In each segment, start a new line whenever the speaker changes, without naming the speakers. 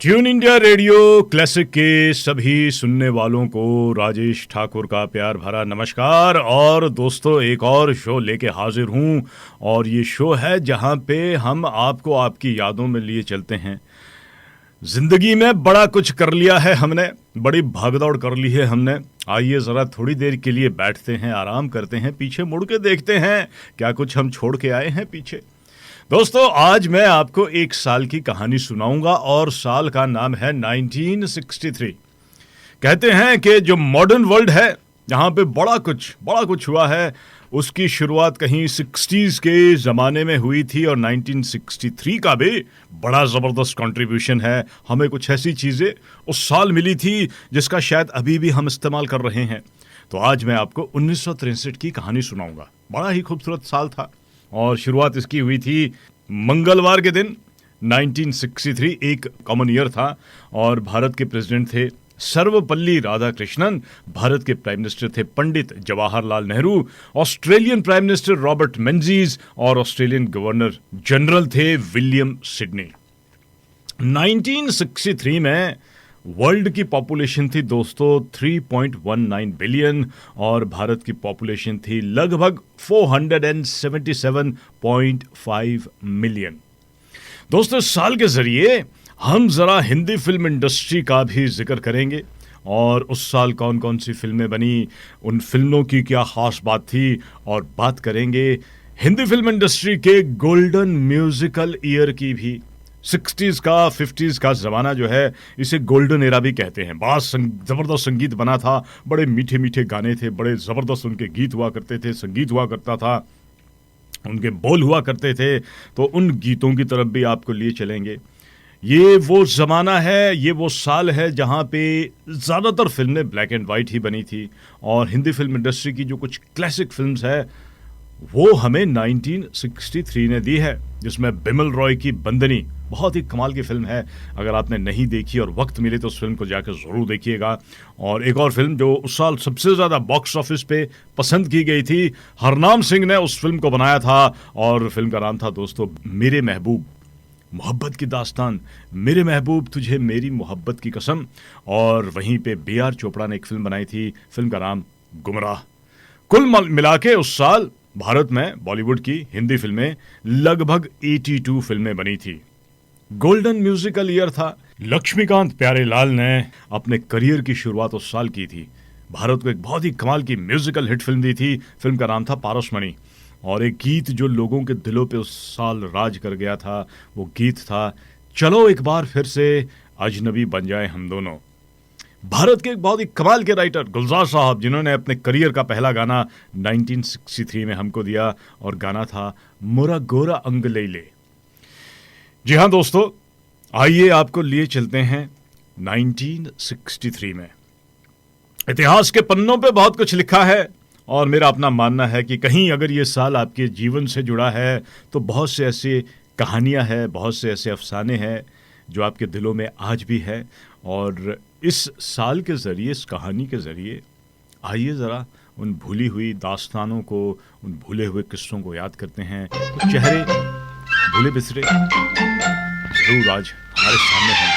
Tune India radio classic के सभी सुनने वालों को राजेश ठाकुर का प्यार भरा नमस्कार। और दोस्तों, एक और शो लेके हाजिर हूँ और ये शो है जहाँ पे हम आपको आपकी यादों में लिए चलते हैं। जिंदगी में बड़ा कुछ कर लिया है हमने, बड़ी भागदौड़ कर ली है हमने। आइए ज़रा थोड़ी देर के लिए बैठते हैं, आराम करते हैं, पीछे मुड़ के देखते हैं क्या कुछ हम छोड़ के आए हैं पीछे। दोस्तों, आज मैं आपको एक साल की कहानी सुनाऊंगा और साल का नाम है 1963। कहते हैं कि जो मॉडर्न वर्ल्ड है, जहाँ पे बड़ा कुछ हुआ है, उसकी शुरुआत कहीं 60s के ज़माने में हुई थी और 1963 का भी बड़ा ज़बरदस्त कंट्रीब्यूशन है। हमें कुछ ऐसी चीज़ें उस साल मिली थी जिसका शायद अभी भी हम इस्तेमाल कर रहे हैं। तो आज मैं आपको 1963 की कहानी सुनाऊंगा। बड़ा ही खूबसूरत साल था और शुरुआत इसकी हुई थी मंगलवार के दिन। 1963 एक कॉमन ईयर था और भारत के प्रेसिडेंट थे सर्वपल्ली राधाकृष्णन, भारत के प्राइम मिनिस्टर थे Pandit Jawaharlal Nehru, Australian prime minister Robert Menzies और ऑस्ट्रेलियन गवर्नर जनरल थे विलियम सिडनी। 1963 में वर्ल्ड की पॉपुलेशन थी दोस्तों 3.19 बिलियन और भारत की पॉपुलेशन थी लगभग 477.5 मिलियन। दोस्तों, इस साल के जरिए हम जरा हिंदी फिल्म इंडस्ट्री का भी जिक्र करेंगे और उस साल कौन कौन सी फिल्में बनी, उन फिल्मों की क्या खास बात थी, और बात करेंगे हिंदी फिल्म इंडस्ट्री के गोल्डन म्यूजिकल ईयर की भी। 60s का 50s का ज़माना जो है, इसे गोल्डन एरा भी कहते हैं। बड़ा ज़बरदस्त संगीत बना था, बड़े मीठे मीठे गाने थे, बड़े ज़बरदस्त उनके गीत हुआ करते थे, संगीत हुआ करता था, उनके बोल हुआ करते थे। तो उन गीतों की तरफ भी आपको लिए चलेंगे। ये वो ज़माना है, ये वो साल है जहाँ पे ज़्यादातर फिल्में ब्लैक एंड वाइट ही बनी थी और हिंदी फिल्म इंडस्ट्री की जो कुछ क्लासिक फिल्म्स है वो हमें 1963 ने दी है, जिसमें बिमल रॉय की बंदनी बहुत ही कमाल की फिल्म है। अगर आपने नहीं देखी और वक्त मिले तो उस फिल्म को जाकर ज़रूर देखिएगा। और एक और फिल्म जो उस साल सबसे ज़्यादा बॉक्स ऑफिस पे पसंद की गई थी, हरनाम सिंह ने उस फिल्म को बनाया था और फिल्म का नाम था दोस्तों मेरे महबूब, मोहब्बत की दास्तान, मेरे महबूब तुझे मेरी मोहब्बत की कसम। और वहीं पे B.R. चोपड़ा ने एक फिल्म बनाई थी, फिल्म का नाम गुमराह। कुल मिला के उस साल भारत में बॉलीवुड की हिंदी फिल्में लगभग 82 फिल्में बनी थी। गोल्डन म्यूजिकल ईयर था। लक्ष्मीकांत प्यारेलाल ने अपने करियर की शुरुआत उस साल की थी। भारत को एक बहुत ही कमाल की म्यूजिकल हिट फिल्म दी थी, फिल्म का नाम था पारसमणि। और एक गीत जो लोगों के दिलों पे उस साल राज कर गया था, वो गीत था चलो एक बार फिर से अजनबी बन जाए हम दोनों। भारत के एक बहुत ही कमाल के राइटर गुलजार साहब, जिन्होंने अपने करियर का पहला गाना 1963 में हमको दिया और गाना था मोरा गोरा अंग लैले। जी हाँ दोस्तों, आइए आपको लिए चलते हैं 1963 में। इतिहास के पन्नों पे बहुत कुछ लिखा है और मेरा अपना मानना है कि कहीं अगर ये साल आपके जीवन से जुड़ा है तो बहुत से ऐसे कहानियां हैं, बहुत से ऐसे अफसाने हैं जो आपके दिलों में आज भी है। और इस साल के ज़रिए, इस कहानी के ज़रिए आइए ज़रा उन भूली हुई दास्तानों को, उन भूले हुए किस्सों को याद करते हैं। कुछ चेहरे भूले बिसरे जरूर आज हमारे सामने हैं।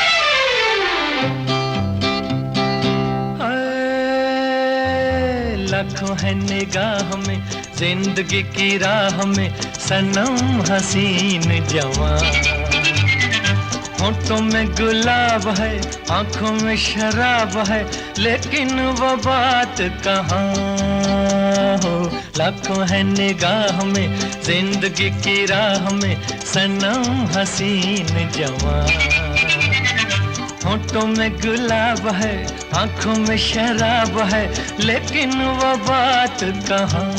लाखों है निगाह में, जिंदगी की राह में, सनम हसीन जवान। होठों में गुलाब है, आंखों में शराब है, लेकिन वो बात कहाँ हो। लाखों है निगाह में, जिंदगी की राह में, सनम हसीन जवान। होठों में गुलाब है, आंखों में शराब है, लेकिन वो बात कहाँ।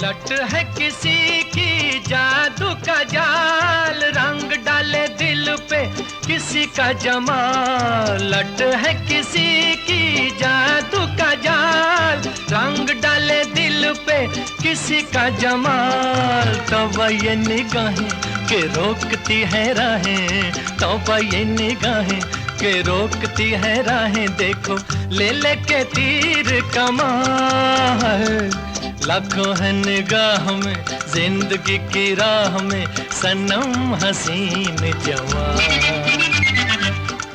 लट है किसी की जादू का जाल, रंग डाले दिल पे किसी का जमाल। लट है किसी की जादू का जाल, रंग डाले दिल पे किसी का जमाल। तौबा ये निगाहें के रोकती है राहें, तौबा ये निगाहें के रोकती है राहें। देखो ले ले के तीर कमान, लाखों है निगाह में जिंदगी की राह में सनम हसीन जवान।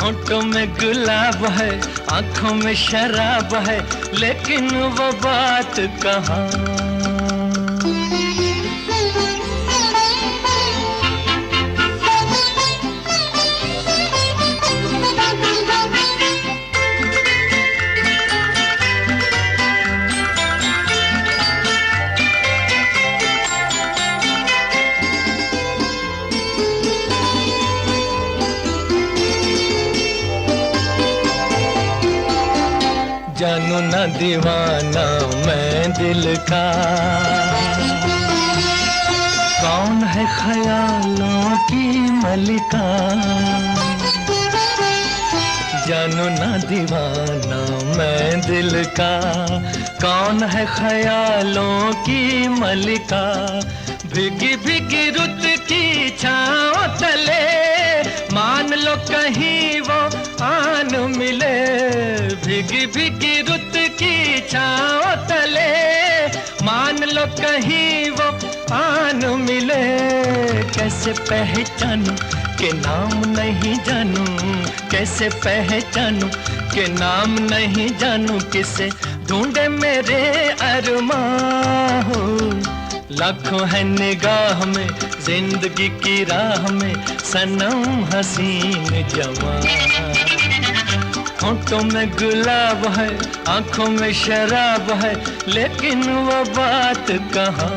होठों में गुलाब है, आंखों में शराब है, लेकिन वो बात कहाँ। जानू ना दीवाना मैं दिल का, कौन है ख्यालों की मलिका। जानू ना दीवाना मैं दिल का, कौन है ख्यालों की मलिका। भीगी भीगी रुत की छाँव तले मान लो कहीं वो आन मिले। भीगी भीगी रुत की छाँव तले मान लो कहीं वो आन मिले। कैसे पहचानूं के नाम नहीं जानूं, कैसे पहचानूं के नाम नहीं जानूं। किसे ढूंढे मेरे अरमां हो। लाखों है निगाह में जिंदगी की राह में सनम हसीन जवान। होठों में गुलाब है, आंखों में शराब है, लेकिन वो बात कहाँ।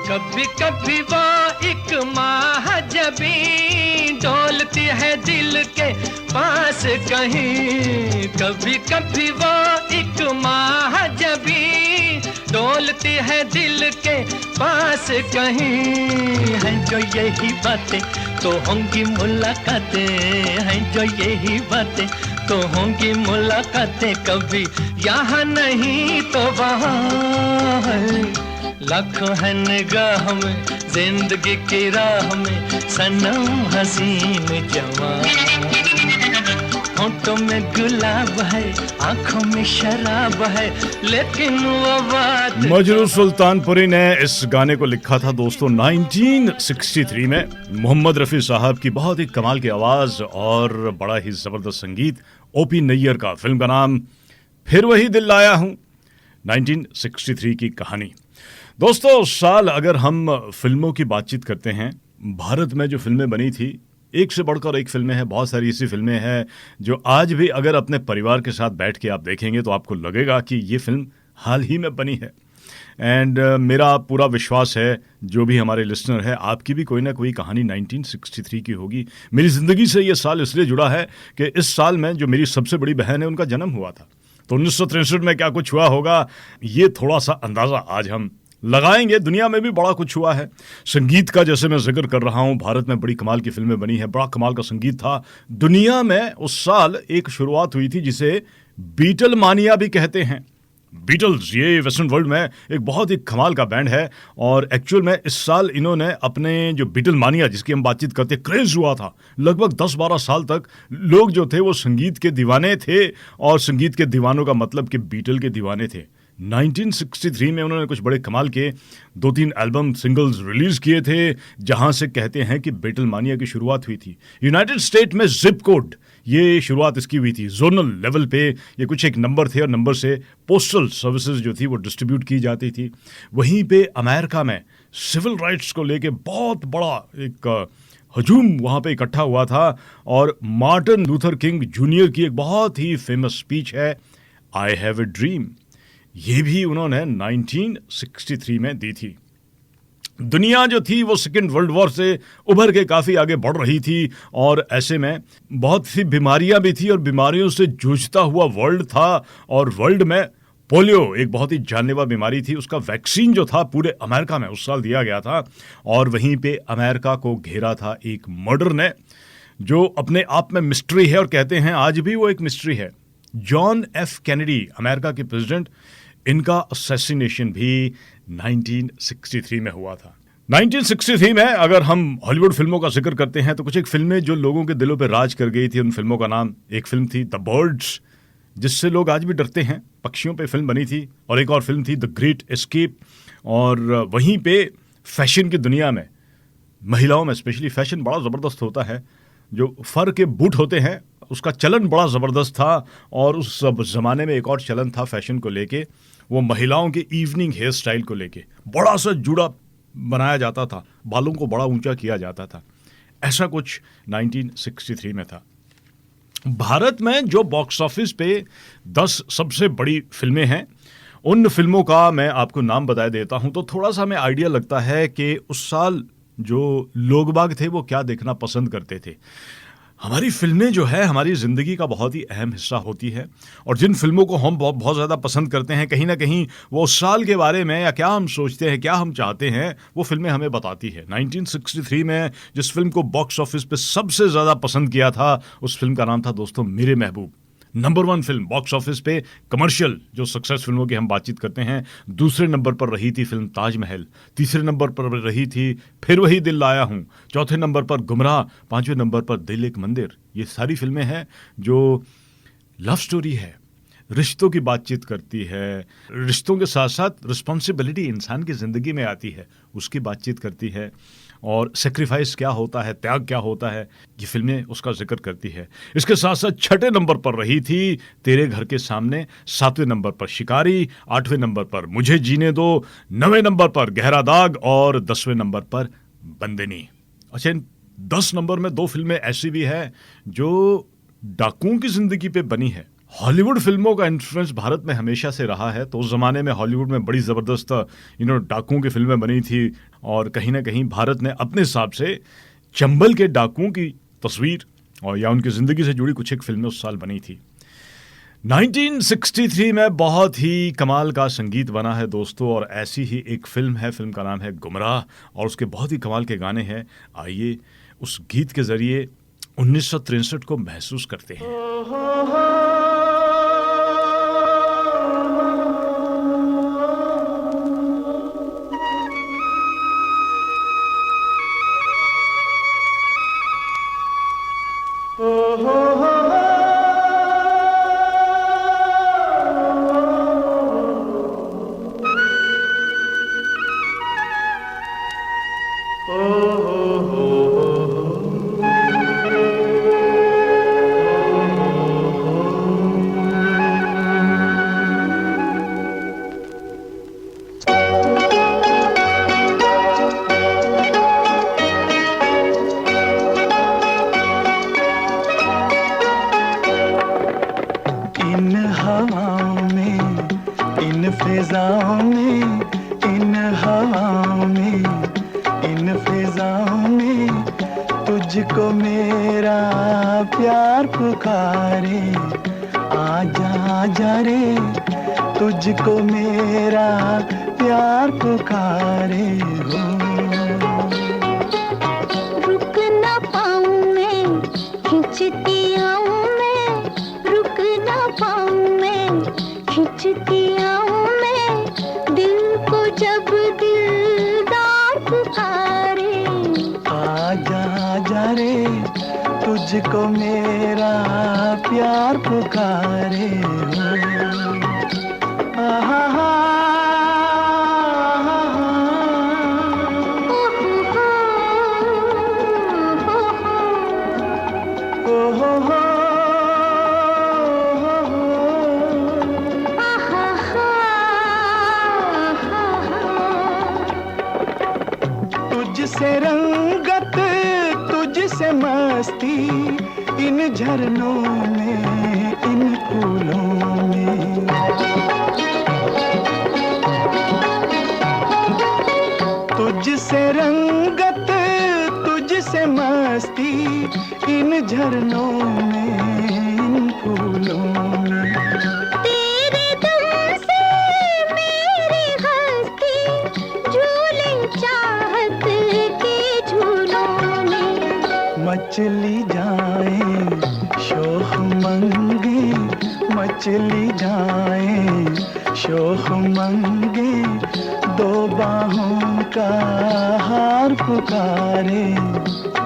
कभी कभी वो एक महाजबी डोलती है दिल के पास कहीं। कभी कभी वो एक महाजबी डोलती है दिल के पास कहीं। हैं जो यही बातें तो होंगी मुलाकातें, हैं जो यही बातें तो होंगी मुलाकातें। कभी यहाँ नहीं तो वहाँ है। लाखों है निगाह में जिंदगी की राह में सनम हसीन जवान। होठों में गुलाब है, आंखों में शराब है, लेकिन वो बात।
मजरू सुल्तानपुरी ने इस गाने को लिखा था दोस्तों 1963 में। मोहम्मद रफ़ी साहब की बहुत ही कमाल की आवाज और बड़ा ही जबरदस्त संगीत। ओपी नैयर का, फिल्म का नाम फिर वही दिल लाया हूं। 1963 की कहानी दोस्तों। साल अगर हम फिल्मों की बातचीत करते हैं, भारत में जो फिल्में बनी थी एक से बढ़कर एक फिल्में हैं। बहुत सारी ऐसी फिल्में हैं जो आज भी अगर अपने परिवार के साथ बैठ के आप देखेंगे तो आपको लगेगा कि ये फिल्म हाल ही में बनी है। एंड मेरा पूरा विश्वास है जो भी हमारे लिसनर है आपकी भी कोई ना कोई कहानी 1963 की होगी। मेरी ज़िंदगी से ये साल इसलिए जुड़ा है कि इस साल में जो मेरी सबसे बड़ी बहन है उनका जन्म हुआ था। तो 1963 में क्या कुछ हुआ होगा ये थोड़ा सा अंदाज़ा आज हम लगाएंगे। दुनिया में भी बड़ा कुछ हुआ है। संगीत का जैसे मैं जिक्र कर रहा हूं, भारत में बड़ी कमाल की फिल्में बनी है, बड़ा कमाल का संगीत था। दुनिया में उस साल एक शुरुआत हुई थी जिसे बीटल मानिया भी कहते हैं। बीटल्स ये वेस्टर्न वर्ल्ड में एक बहुत ही कमाल का बैंड है और एक्चुअल में इस साल इन्होंने अपने जो बीटल मानिया जिसकी हम बातचीत करते क्रेज हुआ था, लगभग 10-12 साल तक लोग जो थे वो संगीत के दीवाने थे। और संगीत के दीवानों का मतलब कि बीटल के दीवाने थे। 1963 में उन्होंने कुछ बड़े कमाल के 2-3 एल्बम सिंगल्स रिलीज किए थे जहां से कहते हैं कि बीटल मानिया की शुरुआत हुई थी। यूनाइटेड स्टेट में जिप कोड ये शुरुआत इसकी हुई थी। जोनल लेवल पे ये कुछ एक नंबर थे और नंबर से पोस्टल सर्विसेज जो थी वो डिस्ट्रीब्यूट की जाती थी। वहीं पे अमेरिका में सिविल राइट्स को लेके बहुत बड़ा एक हजूम वहाँ पे इकट्ठा हुआ था और मार्टिन लूथर किंग जूनियर की एक बहुत ही फेमस स्पीच है आई हैव ए ड्रीम, ये भी उन्होंने 1963 में दी थी। दुनिया जो थी वो सेकेंड वर्ल्ड वॉर से उभर के काफ़ी आगे बढ़ रही थी और ऐसे में बहुत सी बीमारियां भी थी और बीमारियों से जूझता हुआ वर्ल्ड था। और वर्ल्ड में पोलियो एक बहुत ही जानलेवा बीमारी थी, उसका वैक्सीन जो था पूरे अमेरिका में उस साल दिया गया था। और वहीं पे अमेरिका को घेरा था एक मर्डर ने जो अपने आप में मिस्ट्री है और कहते हैं आज भी वो एक मिस्ट्री है। जॉन एफ कैनेडी अमेरिका के प्रेसिडेंट, इनका असैसिनेशन भी 1963 में हुआ था। 1963 में अगर हम हॉलीवुड फिल्मों का जिक्र करते हैं तो कुछ एक फिल्में जो लोगों के दिलों पे राज कर गई थी, उन फिल्मों का नाम, एक फिल्म थी द बर्ड्स, जिससे लोग आज भी डरते हैं, पक्षियों पे फिल्म बनी थी, और एक और फिल्म थी द ग्रेट एस्केप। और वहीं पे फैशन की दुनिया में, महिलाओं में स्पेशली फैशन बड़ा ज़बरदस्त होता है, जो फर के बूट होते हैं उसका चलन बड़ा ज़बरदस्त था। और उस ज़माने में एक और चलन था फैशन को लेके, वो महिलाओं के इवनिंग हेयर स्टाइल को लेके बड़ा सा जुड़ा बनाया जाता था, बालों को बड़ा ऊंचा किया जाता था। ऐसा कुछ 1963 में था। भारत में जो बॉक्स ऑफिस पे 10 सबसे बड़ी फिल्में हैं, उन फिल्मों का मैं आपको नाम बता देता हूं तो थोड़ा सा हमें आइडिया लगता है कि उस साल जो लोग बाग थे वो क्या देखना पसंद करते थे। हमारी फिल्में जो है हमारी ज़िंदगी का बहुत ही अहम हिस्सा होती है, और जिन फिल्मों को हम बहुत ज़्यादा पसंद करते हैं, कहीं ना कहीं वो उस साल के बारे में या क्या हम सोचते हैं, क्या हम चाहते हैं, वो फिल्में हमें बताती है। 1963 में जिस फिल्म को बॉक्स ऑफिस पे सबसे ज़्यादा पसंद किया था, उस फिल्म का नाम था दोस्तों मेरे महबूब। नंबर 1 फिल्म बॉक्स ऑफिस पे, कमर्शियल जो सक्सेस फिल्मों की हम बातचीत करते हैं। दूसरे नंबर पर रही थी फिल्म ताजमहल, तीसरे नंबर पर रही थी फिर वही दिल लाया हूँ, चौथे नंबर पर गुमराह, पांचवें नंबर पर दिल एक मंदिर। ये सारी फिल्में हैं जो लव स्टोरी है, रिश्तों की बातचीत करती है, रिश्तों के साथ साथ रिस्पॉन्सिबिलिटी इंसान की ज़िंदगी में आती है उसकी बातचीत करती है, और सेक्रीफाइस क्या होता है, त्याग क्या होता है, ये फिल्में उसका जिक्र करती है। इसके साथ साथ छठे नंबर पर रही थी तेरे घर के सामने, सातवें नंबर पर शिकारी, आठवें नंबर पर मुझे जीने दो, नवें नंबर पर गहरा दाग, और 10वें नंबर पर बंदनी। अच्छा, इन 10 नंबर में 2 फिल्में ऐसी भी है जो डाकुओं की जिंदगी पे बनी है। हॉलीवुड फिल्मों का इन्फ्लुएंस भारत में हमेशा से रहा है, तो उस ज़माने में हॉलीवुड में बड़ी ज़बरदस्त डाकुओं की फिल्में बनी थी, और कहीं ना कहीं भारत ने अपने हिसाब से चंबल के डाकुओं की तस्वीर और या उनकी ज़िंदगी से जुड़ी कुछ एक फिल्में उस साल बनी थी। 1963 में बहुत ही कमाल का संगीत बना है दोस्तों, और ऐसी ही एक फिल्म है, फिल्म का नाम है गुमराह, और उसके बहुत ही कमाल के गाने हैं। आइए उस गीत के ज़रिए 1963 को महसूस करते हैं।
तुझको मेरा प्यार पुकारे, आजा आजा रे, तुझको मेरा प्यार पुकारे हो।
रुक ना पाऊं मैं, खिंचती आऊं मैं, रुक ना पाऊं मैं, खिंचती आऊं मैं, दिल को जब दिलदार पुकारे,
आजा आजा रे, तुझको मेरा प्यार पुकारे हो। आहा हा, तुझसे रंगत, तुझसे मस्ती, इन झरनों में, इन फूलों में। तुझसे रंगत, तुझसे मस्ती, इन झरनों में, इन फूलों में।
तेरे दम से मेरी हस्ती झूले चाहत के झूलों में।
मचली जाए शोख मंगे, मचली जाए शोख मंगे, दो बाहों का हार पुकारे।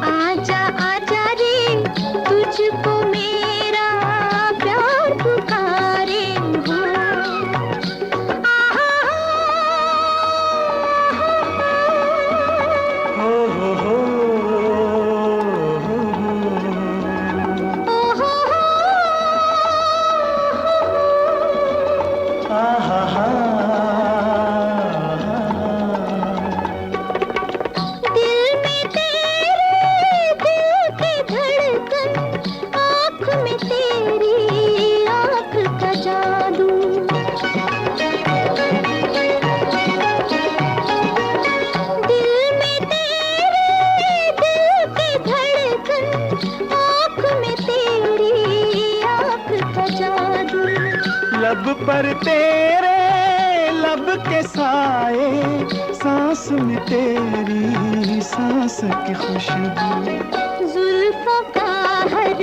आजा आजा रे तुझको मेरा प्यार पुकारे हो।
हो
दिल में तेरे दिल की धड़कन, आँख में तेरी आँख का जादू। दिल में तेरे दिल की धड़कन, आँख में तेरी आँख का जादू।
लब पर तेरे लब के साए, सांस में तेरी सांस की खुशबू।
जुल्फों का हर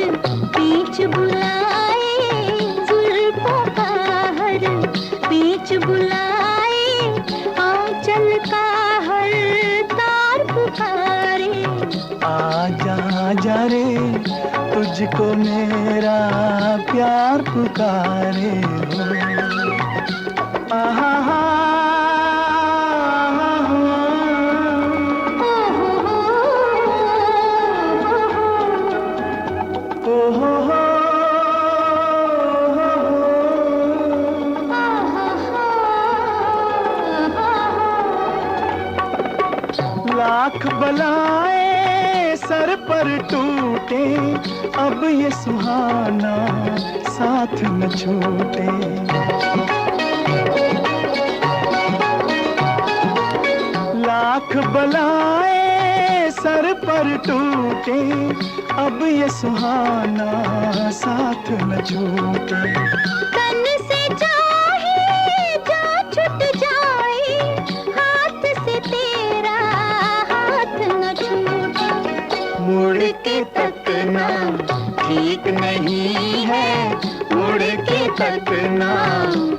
बीच बुलाए, जुल्फों का हर बीच बुलाए, आंचल का हर तार पुकारे।
आजा आजा रे तुझको मेरा प्यार पुकारे हो। आहा हा लाख बलाएं सर पर टूटे, अब ये सुहाना साथ न छूटे। लाख बलाएं सर पर टूटे, अब ये सुहाना साथ न छूटे।
तन से चाहे जा छूट जाए, हाथ से तेरा हाथ न छूटे।
मुड़ के तकना ठीक नहीं है, मुड़ के तकना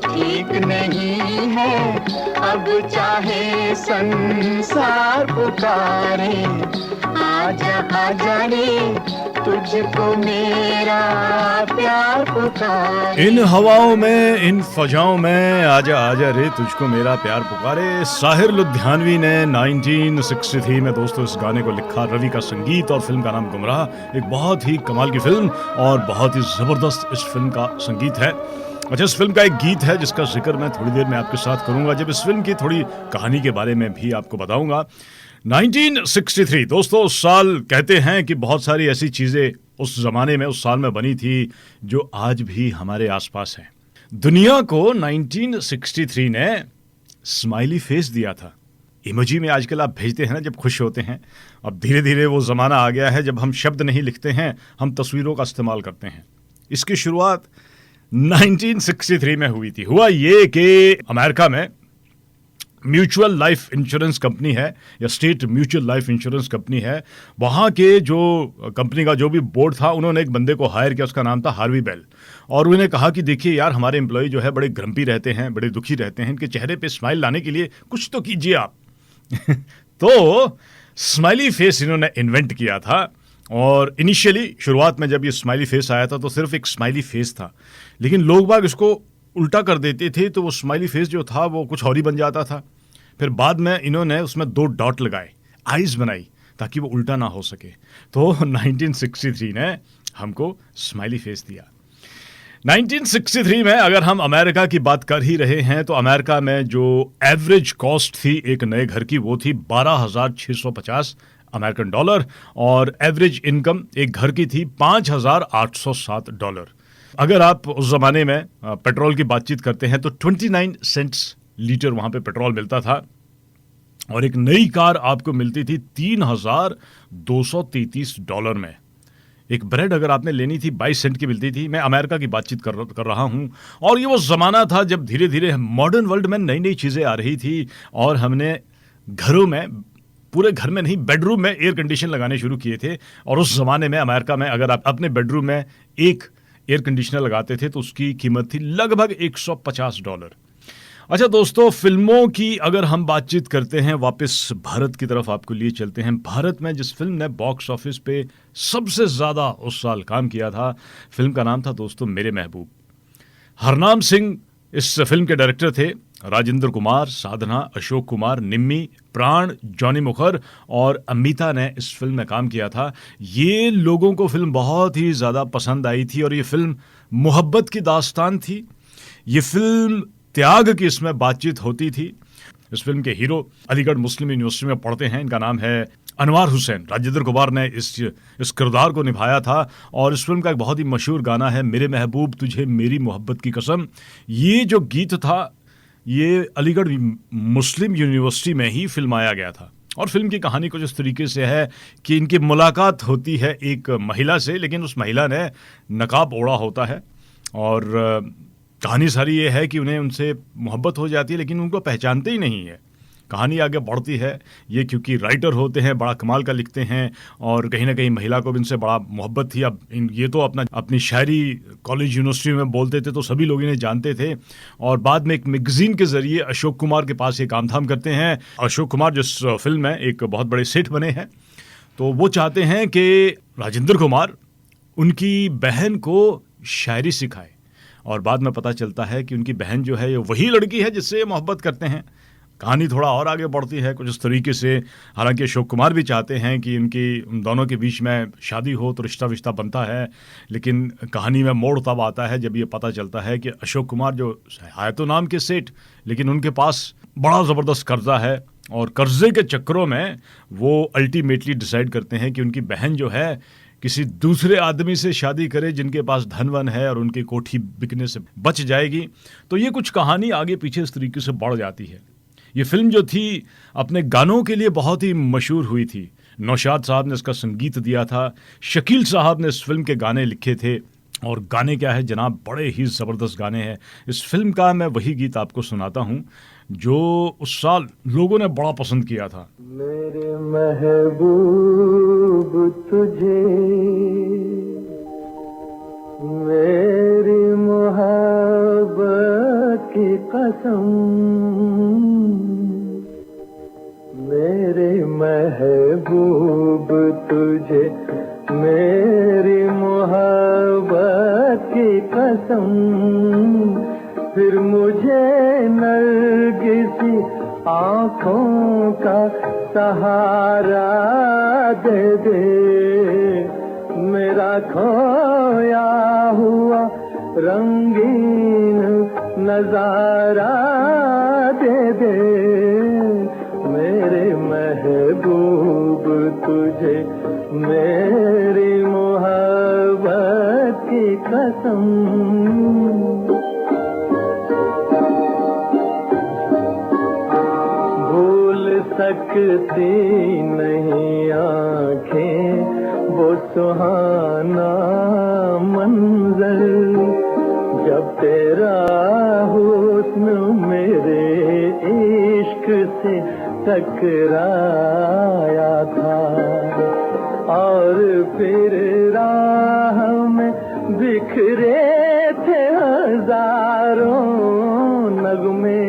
ठीक नहीं है, अब चाहे संसार पुकारे। आजा आजा रे तुझको मेरा प्यार पुकारे।
इन हवाओं में, इन फजाओं में, आजा आजा रे तुझको मेरा प्यार पुकारे। साहिर लुधियानवी ने 1963 में दोस्तों इस गाने को लिखा। रवि का संगीत और फिल्म का नाम गुमराह। एक बहुत ही कमाल की फिल्म और बहुत ही जबरदस्त इस फिल्म का संगीत है। अच्छा, इस फिल्म का एक गीत है जिसका जिक्र मैं थोड़ी देर में आपके साथ करूंगा, जब इस फिल्म की थोड़ी कहानी के बारे में भी आपको बताऊंगा। 1963 दोस्तों, उस साल कहते हैं कि बहुत सारी ऐसी चीजें उस जमाने में, उस साल में बनी थी जो आज भी हमारे आसपास हैं। दुनिया को 1963 ने स्माइली फेस दिया था। इमोजी में आजकल आप भेजते हैं ना जब खुश होते हैं। अब धीरे धीरे वो जमाना आ गया है जब हम शब्द नहीं लिखते हैं, हम तस्वीरों का इस्तेमाल करते हैं। इसकी शुरुआत 1963 में हुई थी। हुआ ये कि अमेरिका में म्यूचुअल लाइफ इंश्योरेंस कंपनी है, या state mutual life insurance company है, वहाँ के जो कंपनी का जो भी बोर्ड था, उन्होंने एक बंदे को हायर किया, उसका नाम था हार्वी बेल। और उन्होंने कहा कि देखिए यार, हमारे एम्प्लॉय जो है बड़े ग्रम्पी रहते हैं, बड़े दुखी रहते हैं, इनके चेहरे पे स्माइल लाने के लिए कुछ तो कीजिए आप। तो स्माइली फेस इन्होंने इन्वेंट किया था। और इनिशियली शुरुआत में जब ये स्माइली फेस आया था तो सिर्फ एक स्माइली फेस था, लेकिन लोग बाग इसको उल्टा कर देते थे, तो वो स्माइली फेस जो था वो कुछ और ही बन जाता था। फिर बाद में इन्होंने उसमें 2 डॉट लगाए, आइज बनाई, ताकि वो उल्टा ना हो सके। तो 1963 ने हमको स्माइली फेस दिया। 1963 में अगर हम अमेरिका की बात कर ही रहे हैं, तो अमेरिका में जो एवरेज कॉस्ट थी एक नए घर की, वो थी $12,650 अमेरिकन डॉलर, और एवरेज इनकम एक घर की थी $5,807। अगर आप उस जमाने में पेट्रोल की बातचीत करते हैं तो 29 सेंट्स लीटर वहां पे पेट्रोल मिलता था, और एक नई कार आपको मिलती थी $3,233 में। एक ब्रेड अगर आपने लेनी थी 22 सेंट की मिलती थी। मैं अमेरिका की बातचीत कर रहा हूं। और ये वो जमाना था जब धीरे धीरे मॉडर्न वर्ल्ड में नई नई चीजें आ रही थी, और हमने घरों में, पूरे घर में नहीं, बेडरूम में एयर कंडीशन लगाने शुरू किए थे। और उस जमाने में अमेरिका में अगर आप अपने बेडरूम में एक एयर कंडीशनर लगाते थे तो उसकी कीमत थी लगभग $150। अच्छा दोस्तों, फिल्मों की अगर हम बातचीत करते हैं, वापस भारत की तरफ आपको लिए चलते हैं। भारत में जिस फिल्म ने बॉक्स ऑफिस पे सबसे ज़्यादा उस साल काम किया था, फिल्म का नाम था दोस्तों मेरे महबूब। हरनाम सिंह इस फिल्म के डायरेक्टर थे। राजेंद्र कुमार, साधना, अशोक कुमार, निम्मी, प्राण, जॉनी मुखर और अमिता ने इस फिल्म में काम किया था। ये लोगों को फिल्म बहुत ही ज़्यादा पसंद आई थी और ये फिल्म मोहब्बत की दास्तान थी। ये फिल्म त्याग की इसमें बातचीत होती थी। इस फिल्म के हीरो अलीगढ़ मुस्लिम यूनिवर्सिटी में पढ़ते हैं। इनका नाम है अनवार हुसैन। राजेंद्र कुमार ने इस किरदार को निभाया था और इस फिल्म का एक बहुत ही मशहूर गाना है, मेरे महबूब तुझे मेरी मोहब्बत की कसम। ये जो गीत था, ये अलीगढ़ मुस्लिम यूनिवर्सिटी में ही फिल्माया गया था। और फिल्म की कहानी कुछ इस तरीके से है कि इनकी मुलाकात होती है एक महिला से, लेकिन उस महिला ने नकाब ओढ़ा होता है और कहानी सारी ये है कि उन्हें उनसे मोहब्बत हो जाती है, लेकिन उनको पहचानते ही नहीं है। कहानी आगे बढ़ती है। ये क्योंकि राइटर होते हैं, बड़ा कमाल का लिखते हैं और कहीं ना कहीं महिला को भी इनसे बड़ा मोहब्बत थी। अब ये तो अपनी शायरी कॉलेज यूनिवर्सिटी में बोलते थे तो सभी लोग इन्हें जानते थे। और बाद में एक मैगजीन के जरिए अशोक कुमार के पास ये काम धाम करते हैं। अशोक कुमार जिस फिल्म में एक बहुत बड़े सेठ बने हैं, तो वो चाहते हैं कि राजेंद्र कुमार उनकी बहन को शायरी सिखाए। और बाद में पता चलता है कि उनकी बहन जो है ये वही लड़की है जिससे ये मोहब्बत करते हैं। कहानी थोड़ा और आगे बढ़ती है कुछ इस तरीके से। हालांकि अशोक कुमार भी चाहते हैं कि उन दोनों के बीच में शादी हो तो रिश्ता विश्ता बनता है, लेकिन कहानी में मोड़ तब आता है जब ये पता चलता है कि अशोक कुमार जो है तो नाम के सेठ, लेकिन उनके पास बड़ा ज़बरदस्त कर्जा है और कर्जे के चक्करों में वो अल्टीमेटली डिसाइड करते हैं कि उनकी बहन जो है किसी दूसरे आदमी से शादी करे जिनके पास धनवन है और उनकी कोठी बिकने से बच जाएगी। तो ये कुछ कहानी आगे पीछे इस तरीके से बढ़ जाती है। ये फिल्म जो थी अपने गानों के लिए बहुत ही मशहूर हुई थी। नौशाद साहब ने इसका संगीत दिया था, शकील साहब ने इस फिल्म के गाने लिखे थे। और गाने क्या है जनाब, बड़े ही ज़बरदस्त गाने हैं। इस फिल्म का मैं वही गीत आपको सुनाता हूँ जो उस साल लोगों ने बड़ा पसंद किया था।
मेरे महबूब तुझे मेरी मोहब्बत की कसम, मेरे महबूब तुझे मेरी मोहब्बत की कसम, फिर मुझे नरगिसी आँखों का सहारा दे दे, मेरा खोया हुआ रंगीन नजारा दे दे, मेरे महबूब तुझे मेरी मोहब्बत की कसम। भूल सकती नहीं आँखें वो सुहाना मंजर, जब तेरा हुस्न मेरे इश्क से टकराया था, और फिर राह में बिखरे थे हजारों नगमे,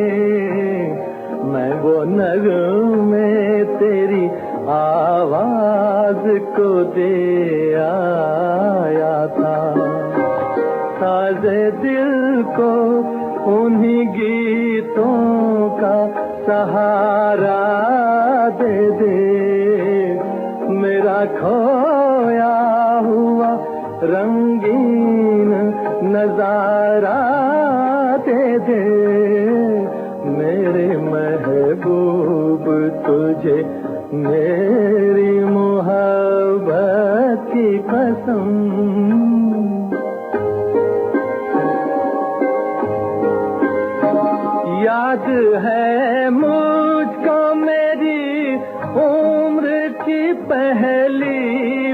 मैं वो नगमे तेरी आवाज को दे आया था, साजे दिल को उन्हीं गीतों का सहारा दे दे, मेरा खोया हुआ रंगीन नजारा दे दे, मेरे महबूब तुझे मेरी मोहब्बत की कसम। याद है मुझको मेरी उम्र की पहली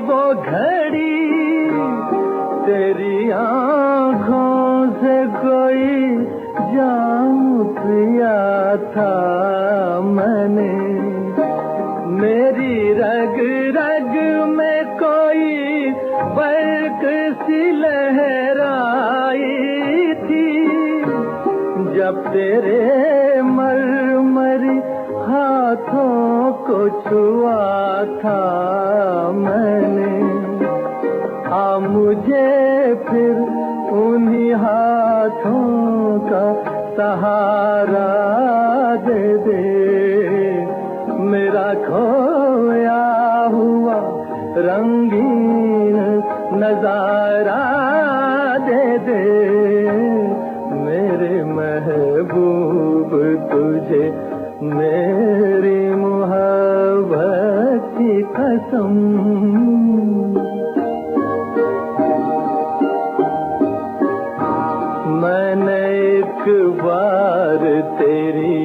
वो घड़ी, तेरी आँखों से कोई जाम पिया था मैंने, मेरी रग रग में कोई बर्क सी लहराई थी, जब तेरे छुआ था मैंने, आ मुझे फिर उन्हीं हाथों का सहारा दे दे, मेरा खोया हुआ रंगीन नजारा दे दे, मेरे महबूब तुझे मेरी मोहब्बत की कसम। मैंने एक बार तेरी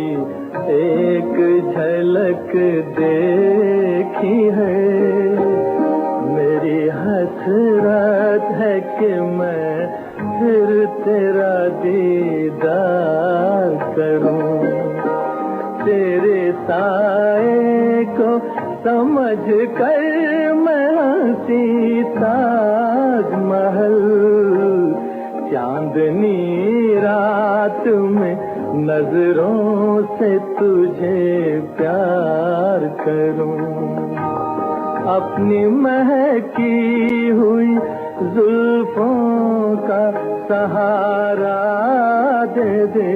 एक झलक देखी है, मेरी हसरत है कि मैं फिर तेरा दीदार करूं, तेरे साए को समझ कर मैं हंसी ताजमहल, चांदनी रात में नजरों से तुझे प्यार करूं, अपनी महकी हुई जुल्फों का सहारा दे दे,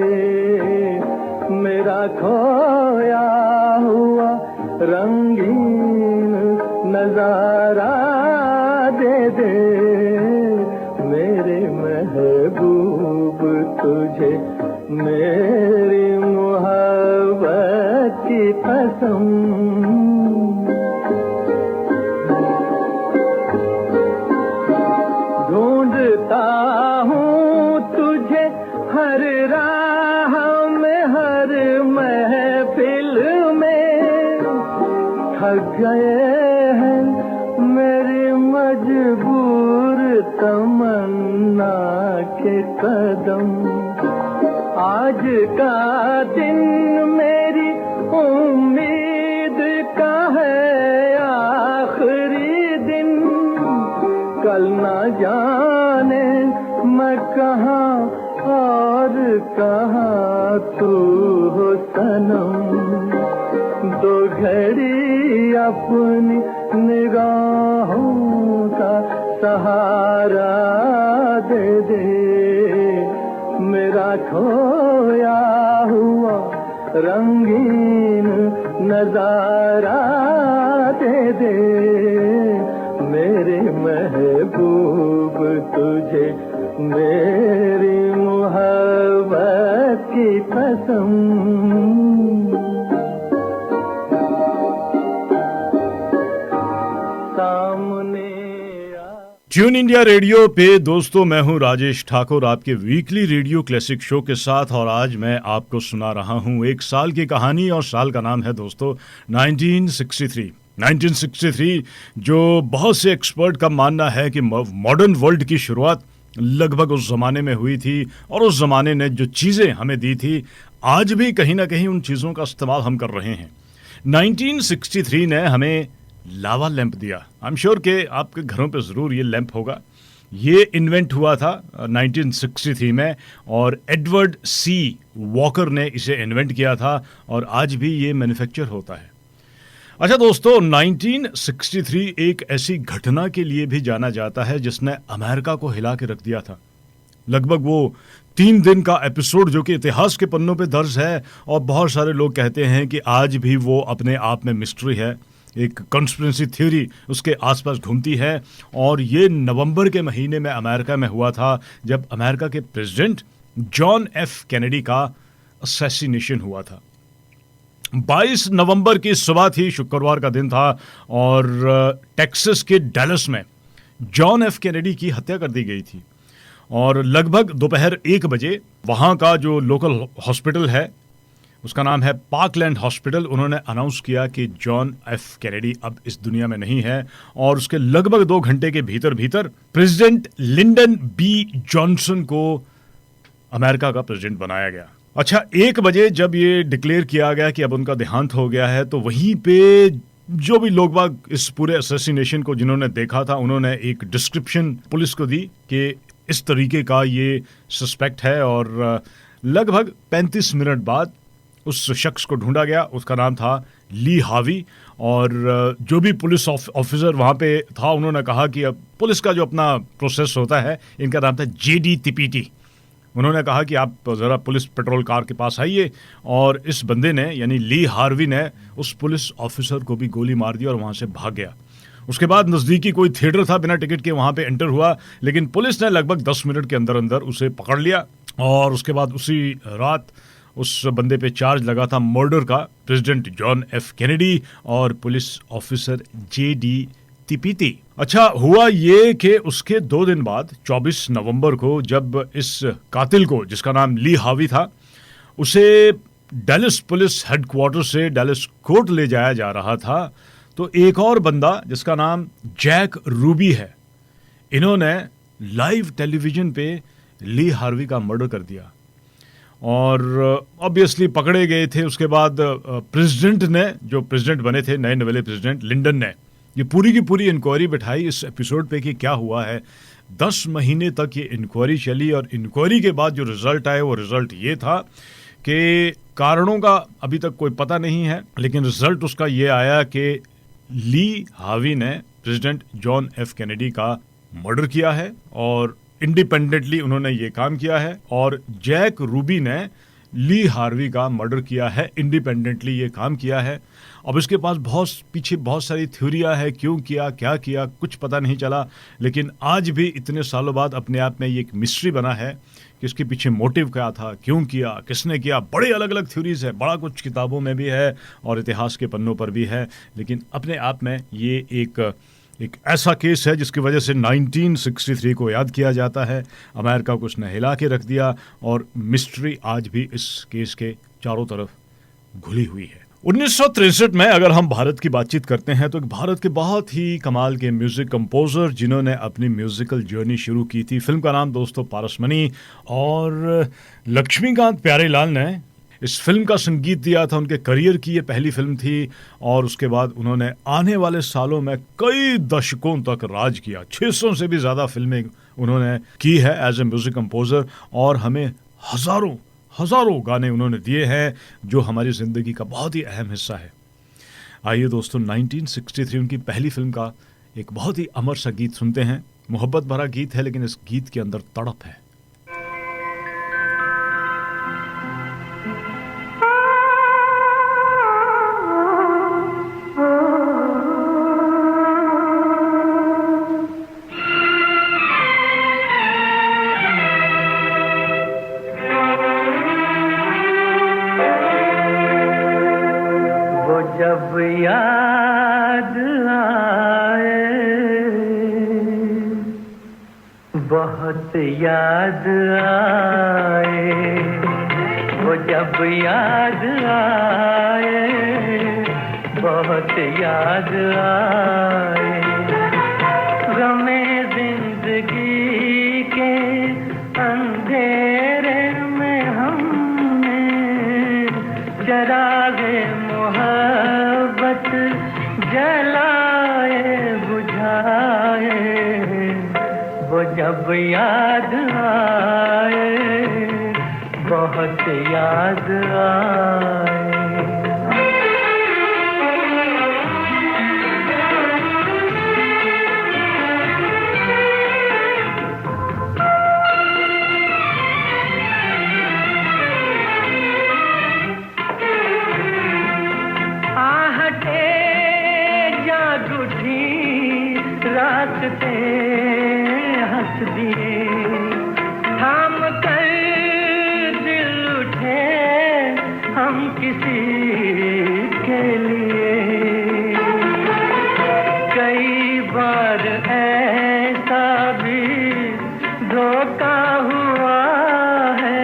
मेरा खोया हुआ रंगीन नजारा दे दे, मेरे महबूब तुझे मेरी मोहब्बत की कसम। ढूंढता हूँ तुझे हर राह में, हर महफिल में, थक गए हैं मेरी मजबूर तमन्ना के कदम, आज का दिन मेरी उम्मीद का है आखिरी दिन, कल ना जाने मैं कहाँ और कहाँ तू हो सनम, दो घड़ी अपनी निगाहों का सहारा दे दे, मेरा खोया हुआ रंगीन नजारा दे दे, मेरे महबूब तुझे मेरी मोहब्बत की कसम।
ट्यून इंडिया रेडियो पे दोस्तों, मैं हूं राजेश ठाकुर आपके वीकली रेडियो क्लासिक शो के साथ, और आज मैं आपको सुना रहा हूं एक साल की कहानी, और साल का नाम है दोस्तों 1963। 1963 जो बहुत से एक्सपर्ट का मानना है कि मॉडर्न वर्ल्ड की शुरुआत लगभग उस ज़माने में हुई थी, और उस ज़माने ने जो चीज़ें हमें दी थी आज भी कहीं ना कहीं उन चीज़ों का इस्तेमाल हम कर रहे हैं। 1963 ने हमें लावा लैंप दिया। आई एम श्योर कि आपके घरों पे ज़रूर ये लैंप होगा। ये इन्वेंट हुआ था 1963 में, और एडवर्ड सी वॉकर ने इसे इन्वेंट किया था, और आज भी ये मैन्युफैक्चर होता है। अच्छा दोस्तों, 1963 एक ऐसी घटना के लिए भी जाना जाता है जिसने अमेरिका को हिला के रख दिया था। लगभग वो 3 दिन का एपिसोड जो कि इतिहास के पन्नों पे दर्ज है, और बहुत सारे लोग कहते हैं कि आज भी वो अपने आप में मिस्ट्री है, एक कॉन्स्पिरेसी थ्योरी उसके आसपास घूमती है। और ये नवंबर के महीने में अमेरिका में हुआ था, जब अमेरिका के प्रेसिडेंट जॉन एफ कैनेडी का असैसिनेशन हुआ था। 22 नवंबर की सुबह थी, शुक्रवार का दिन था, और टेक्सास के डैलस में जॉन एफ कैनेडी की हत्या कर दी गई थी। और लगभग दोपहर 1 बजे वहाँ का जो लोकल हॉस्पिटल है, उसका नाम है पार्कलैंड हॉस्पिटल, उन्होंने अनाउंस किया कि जॉन एफ कैनेडी अब इस दुनिया में नहीं है। और उसके लगभग 2 घंटे के भीतर भीतर प्रेसिडेंट लिंडन बी जॉनसन को अमेरिका का प्रेसिडेंट बनाया गया। अच्छा, 1 बजे जब ये डिक्लेयर किया गया कि अब उनका देहांत हो गया है, तो वहीं पे जो भी लोग बाग इस पूरे असैसिनेशन को जिन्होंने देखा था, उन्होंने एक डिस्क्रिप्शन पुलिस को दी कि इस तरीके का ये सस्पेक्ट है। और लगभग 35 मिनट बाद उस शख्स को ढूंढा गया। उसका नाम था ली हार्वी, और जो भी पुलिस ऑफिसर वहाँ पे था उन्होंने कहा कि अब पुलिस का जो अपना प्रोसेस होता है, इनका नाम था जेडी तिपीटी। उन्होंने कहा कि आप ज़रा पुलिस पेट्रोल कार के पास आइए, और इस बंदे ने यानी ली हार्वी ने उस पुलिस ऑफिसर को भी गोली मार दी और वहाँ से भाग गया। उसके बाद नज़दीकी कोई थिएटर था, बिना टिकट के वहाँ पे एंटर हुआ, लेकिन पुलिस ने लगभग 10 मिनट के अंदर अंदर उसे पकड़ लिया। और उसके बाद उसी रात उस बंदे पे चार्ज लगा था मर्डर का, प्रेसिडेंट जॉन एफ कैनेडी और पुलिस ऑफिसर जेडी तिपीटी। अच्छा, हुआ ये कि उसके 2 दिन बाद 24 नवंबर को जब इस कातिल को, जिसका नाम ली हार्वी था, उसे डैलस पुलिस हेडक्वार्टर से डैलस कोर्ट ले जाया जा रहा था, तो एक और बंदा जिसका नाम जैक रूबी है, इन्होंने लाइव टेलीविजन पे ली हार्वी का मर्डर कर दिया और ऑब्वियसली पकड़े गए थे। उसके बाद प्रेसिडेंट ने, जो प्रेसिडेंट बने थे नए नवेले प्रेसिडेंट लिंडन ने, ये पूरी की पूरी इंक्वायरी बिठाई इस एपिसोड पे कि क्या हुआ है। 10 महीने तक ये इंक्वायरी चली और इंक्वायरी के बाद जो रिजल्ट आया वो रिजल्ट ये था कि कारणों का अभी तक कोई पता नहीं है, लेकिन रिजल्ट उसका ये आया कि ली हार्वी ने प्रेसिडेंट जॉन एफ कैनेडी का मर्डर किया है और इंडिपेंडेंटली उन्होंने ये काम किया है, और जैक रूबी ने ली हार्वी का मर्डर किया है, इंडिपेंडेंटली ये काम किया है। अब इसके पास पीछे बहुत सारी थ्योरियां है, क्यों किया, क्या किया, कुछ पता नहीं चला, लेकिन आज भी इतने सालों बाद अपने आप में ये एक मिस्ट्री बना है कि इसके पीछे मोटिव क्या था, क्यों किया, किसने किया। बड़े अलग अलग थ्योरीज है, बड़ा कुछ किताबों में भी है और इतिहास के पन्नों पर भी है, लेकिन अपने आप में ये एक ऐसा केस है जिसकी वजह से 1963 को याद किया जाता है। अमेरिका को उसने हिला के रख दिया और मिस्ट्री आज भी इस केस के चारों तरफ घुली हुई है। 1963 में अगर हम भारत की बातचीत करते हैं तो भारत के बहुत ही कमाल के म्यूजिक कंपोजर जिन्होंने अपनी म्यूजिकल जर्नी शुरू की थी, फिल्म का नाम दोस्तों पारसमणि, और लक्ष्मीकांत प्यारेलाल ने इस फिल्म का संगीत दिया था। उनके करियर की ये पहली फिल्म थी और उसके बाद उन्होंने आने वाले सालों में कई दशकों तक राज किया। 600 से भी ज़्यादा फिल्में उन्होंने की है एज ए म्यूजिक कंपोजर, और हमें हज़ारों गाने उन्होंने दिए हैं जो हमारी ज़िंदगी का बहुत ही अहम हिस्सा है। आइए दोस्तों, 1963 उनकी पहली फिल्म का एक बहुत ही अमर सा गीत सुनते हैं। मोहब्बत भरा गीत है, लेकिन इस गीत के अंदर तड़प है।
जब याद आए, बहुत याद आए, वो जब याद आए, बहुत याद आए, गमे जिंदगी के अंधेरे में हमने चरागे मोहब्बत जलाए बुझाए, वो जब याद आए, बहुत याद आए। रास्ते हंस दिए, थाम कर दिल उठे हम किसी के लिए। कई बार ऐसा भी धोखा हुआ है,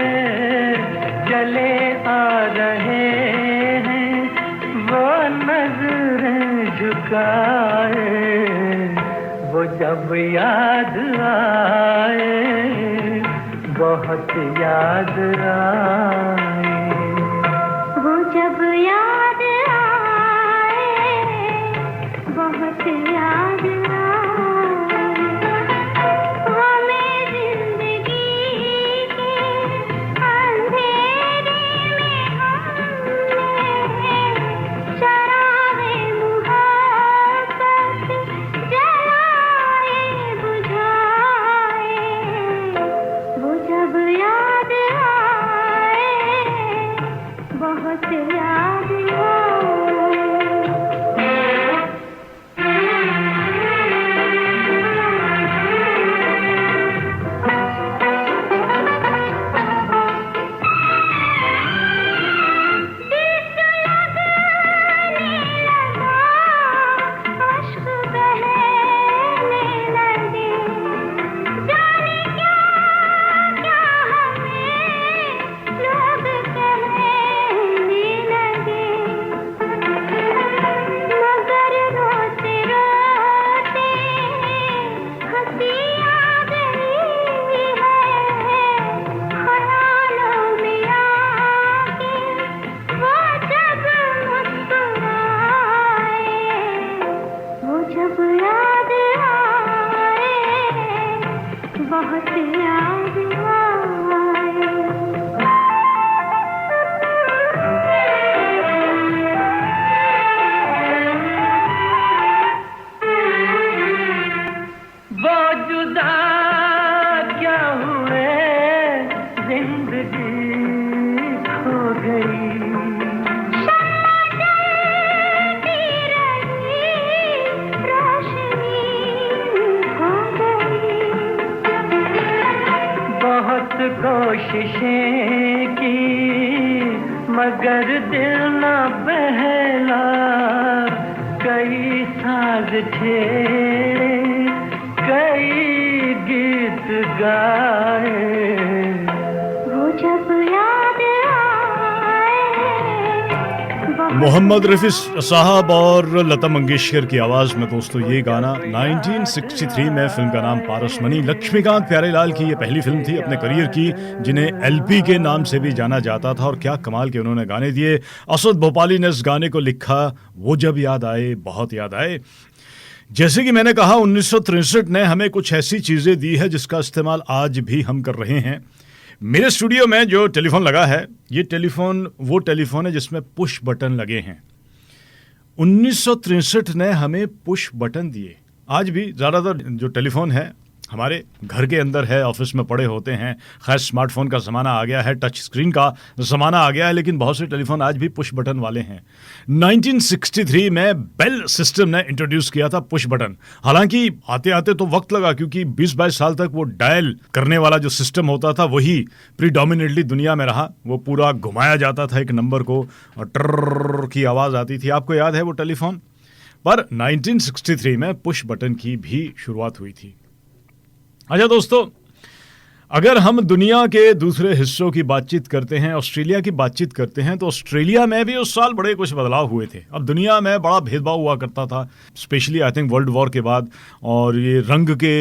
चले आ रहे हैं वो नजरें झुकाए, वो जब याद आए, बहुत याद आए,
वो जब याद आए, बहुत याद आए, हमें जिंदगी के अंधेरे में हमने चरागे मोहब्बत
कोशिशें की मगर दिल न बहला, कई साज छेड़े कई गीत गाए,
वो जब याद
मोहम्मद रफ़ी साहब और लता मंगेशकर की आवाज़ में दोस्तों ये गाना 1963 में। फिल्म का नाम पारसमणि। लक्ष्मीकांत प्यारेलाल की ये पहली फिल्म थी अपने करियर की, जिन्हें एलपी के नाम से भी जाना जाता था। और क्या कमाल के उन्होंने गाने दिए। असद भोपाली ने इस गाने को लिखा, वो जब याद आए, बहुत याद आए। जैसे कि मैंने कहा 1963 ने हमें कुछ ऐसी चीज़ें दी है जिसका इस्तेमाल आज भी हम कर रहे हैं। मेरे स्टूडियो में जो टेलीफोन लगा है, ये टेलीफोन वो टेलीफोन है जिसमें पुश बटन लगे हैं। 1963 ने हमें पुश बटन दिए। आज भी ज़्यादातर जो टेलीफोन है हमारे घर के अंदर है, ऑफिस में पड़े होते हैं। खैर स्मार्टफोन का ज़माना आ गया है, टच स्क्रीन का ज़माना आ गया है, लेकिन बहुत से टेलीफोन आज भी पुश बटन वाले हैं। 1963 में बेल सिस्टम ने इंट्रोड्यूस किया था पुश बटन। हालांकि आते आते तो वक्त लगा, क्योंकि 20-22 साल तक वो डायल करने वाला जो सिस्टम होता था वही प्रीडोमिनेटली दुनिया में रहा। वो पूरा घुमाया जाता था एक नंबर को और ट्रर की आवाज़ आती थी। आपको याद है वो टेलीफोन? पर 1963 में पुश बटन की भी शुरुआत हुई थी। अच्छा दोस्तों, अगर हम दुनिया के दूसरे हिस्सों की बातचीत करते हैं, ऑस्ट्रेलिया की बातचीत करते हैं, तो ऑस्ट्रेलिया में भी उस साल बड़े कुछ बदलाव हुए थे। अब दुनिया में बड़ा भेदभाव हुआ करता था, specially I think world war के बाद, और ये रंग के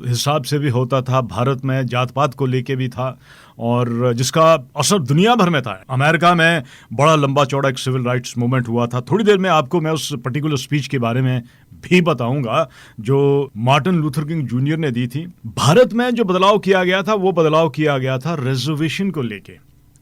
हिसाब से भी होता था। भारत में जात पात को लेके भी था, और जिसका असर दुनिया भर में था। अमेरिका में बड़ा लंबा चौड़ा एक सिविल राइट्स मूवमेंट हुआ था। थोड़ी देर में आपको मैं उस पर्टिकुलर स्पीच के बारे में भी बताऊंगा जो मार्टिन लूथर किंग जूनियर ने दी थी। भारत में जो बदलाव किया गया था, वो बदलाव किया गया था रिजर्वेशन को लेके।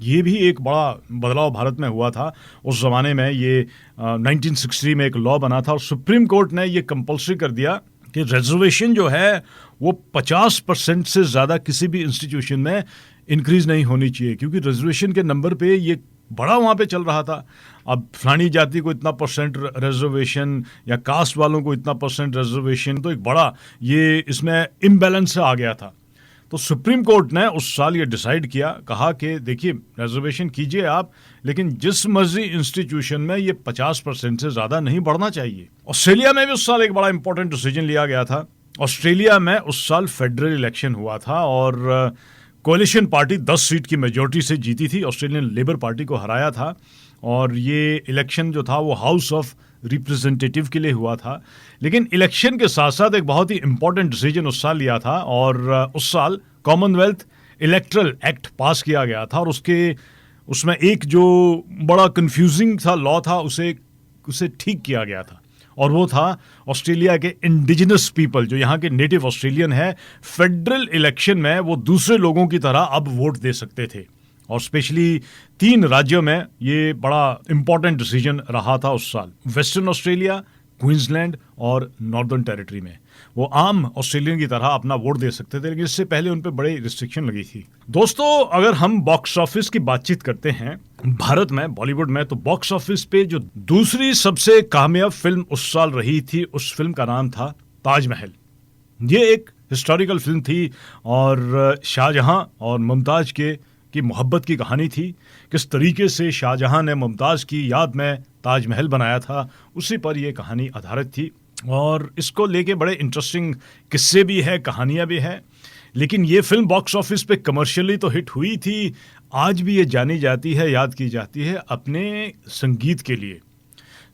ये भी एक बड़ा बदलाव भारत में हुआ था उस ज़माने में। ये 1960 में एक लॉ बना था और सुप्रीम कोर्ट ने ये कंपल्सरी कर दिया कि रिजर्वेशन जो है वो 50% से ज़्यादा किसी भी इंस्टीट्यूशन में इंक्रीज नहीं होनी चाहिए, क्योंकि रिजर्वेशन के नंबर पे ये बड़ा वहाँ पे चल रहा था। अब फलानी जाति को इतना परसेंट रिजर्वेशन या कास्ट वालों को इतना परसेंट रिजर्वेशन, तो एक बड़ा ये इसमें इम्बैलेंस आ गया था। तो सुप्रीम कोर्ट ने उस साल ये डिसाइड किया, कहा कि देखिए रिजर्वेशन कीजिए आप, लेकिन जिस मर्जी इंस्टीट्यूशन में ये 50% से ज़्यादा नहीं बढ़ना चाहिए। ऑस्ट्रेलिया में भी उस साल एक बड़ा इंपॉर्टेंट डिसीजन लिया गया था। ऑस्ट्रेलिया में उस साल फेडरल इलेक्शन हुआ था और कोalition पार्टी 10 सीट की मेजॉरिटी से जीती थी। ऑस्ट्रेलियन लेबर पार्टी को हराया था और ये इलेक्शन जो था वो हाउस ऑफ रिप्रेजेंटेटिव के लिए हुआ था। लेकिन इलेक्शन के साथ साथ एक बहुत ही इंपॉर्टेंट डिसीजन उस साल लिया था, और उस साल कॉमनवेल्थ इलेक्ट्रल एक्ट पास किया गया था। और उसमें एक जो बड़ा कंफ्यूजिंग सा लॉ था उसे ठीक किया गया था, और वो था ऑस्ट्रेलिया के इंडिजिनस पीपल, जो यहाँ के नेटिव ऑस्ट्रेलियन है, फेडरल इलेक्शन में वो दूसरे लोगों की तरह अब वोट दे सकते थे। और स्पेशली 3 राज्यों में ये बड़ा इंपॉर्टेंट डिसीजन रहा था उस साल। वेस्टर्न ऑस्ट्रेलिया, क्वींसलैंड और नॉर्दर्न टेरिटरी में वो आम ऑस्ट्रेलियन की तरह अपना वोट दे सकते थे, लेकिन इससे पहले उन पर बड़ी रिस्ट्रिक्शन लगी थी। दोस्तों, अगर हम बॉक्स ऑफिस की बातचीत करते हैं भारत में, बॉलीवुड में, तो बॉक्स ऑफिस पे जो दूसरी सबसे कामयाब फिल्म उस साल रही थी, उस फिल्म का नाम था ताजमहल। ये एक हिस्टोरिकल फिल्म थी और शाहजहां और मुमताज की मोहब्बत की कहानी थी। किस तरीके से शाहजहां ने मुमताज़ की याद में ताजमहल बनाया था, उसी पर यह कहानी आधारित थी। और इसको लेके बड़े इंटरेस्टिंग किस्से भी है, कहानियां भी है। लेकिन ये फिल्म बॉक्स ऑफिस पे कमर्शियली तो हिट हुई थी, आज भी ये जानी जाती है, याद की जाती है अपने संगीत के लिए।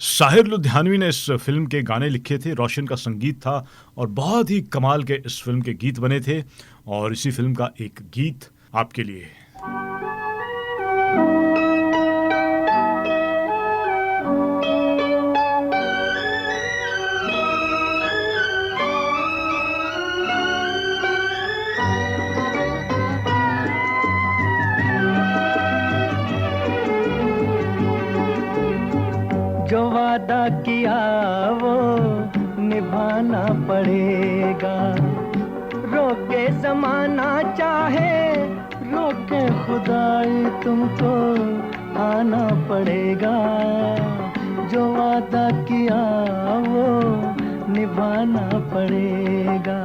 साहिर लुधियानवी ने इस फिल्म के गाने लिखे थे, रोशन का संगीत था और बहुत ही कमाल के इस फिल्म के गीत बने थे। और इसी फिल्म का एक गीत आपके लिए।
जो वादा किया वो निभाना पड़ेगा, रोके ज़माना चाहे रोके खुदाई, तुमको आना पड़ेगा। जो वादा किया वो निभाना पड़ेगा।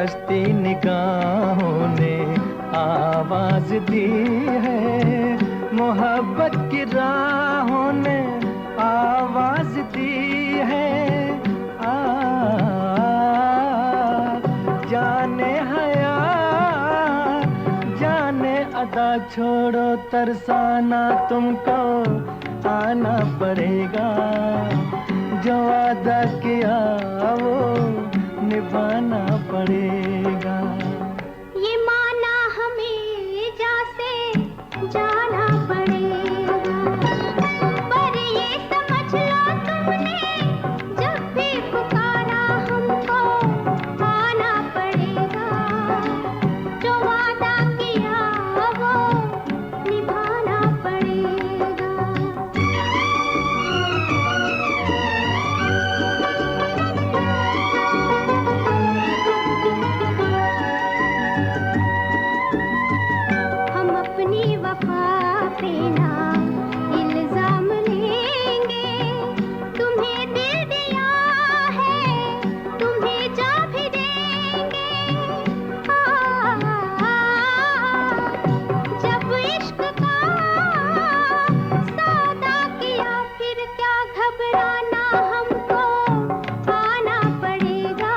मस्ती निगाहों ने आवाज दी है, मोहब्बत की राहों ने आवाज दी है। जाने हया जाने अदा छोड़ो तरसाना तुमको आना पड़ेगा, जो वादा किया वो निभाना पड़ेगा।
ये माना हमें जैसे जाना पड़ेगा, पर ये समझ लो तुमने जब भी पुकारा हमको आना पड़ेगा, जो वादा किया वो निभाना पड़ेगा। हम अपनी वफा पे ना इल्जाम लेंगे, तुम्हें दिल दिया है तुम्हें जा भी देंगे। जब इश्क का सौदा किया फिर क्या घबराना, हमको आना पड़ेगा,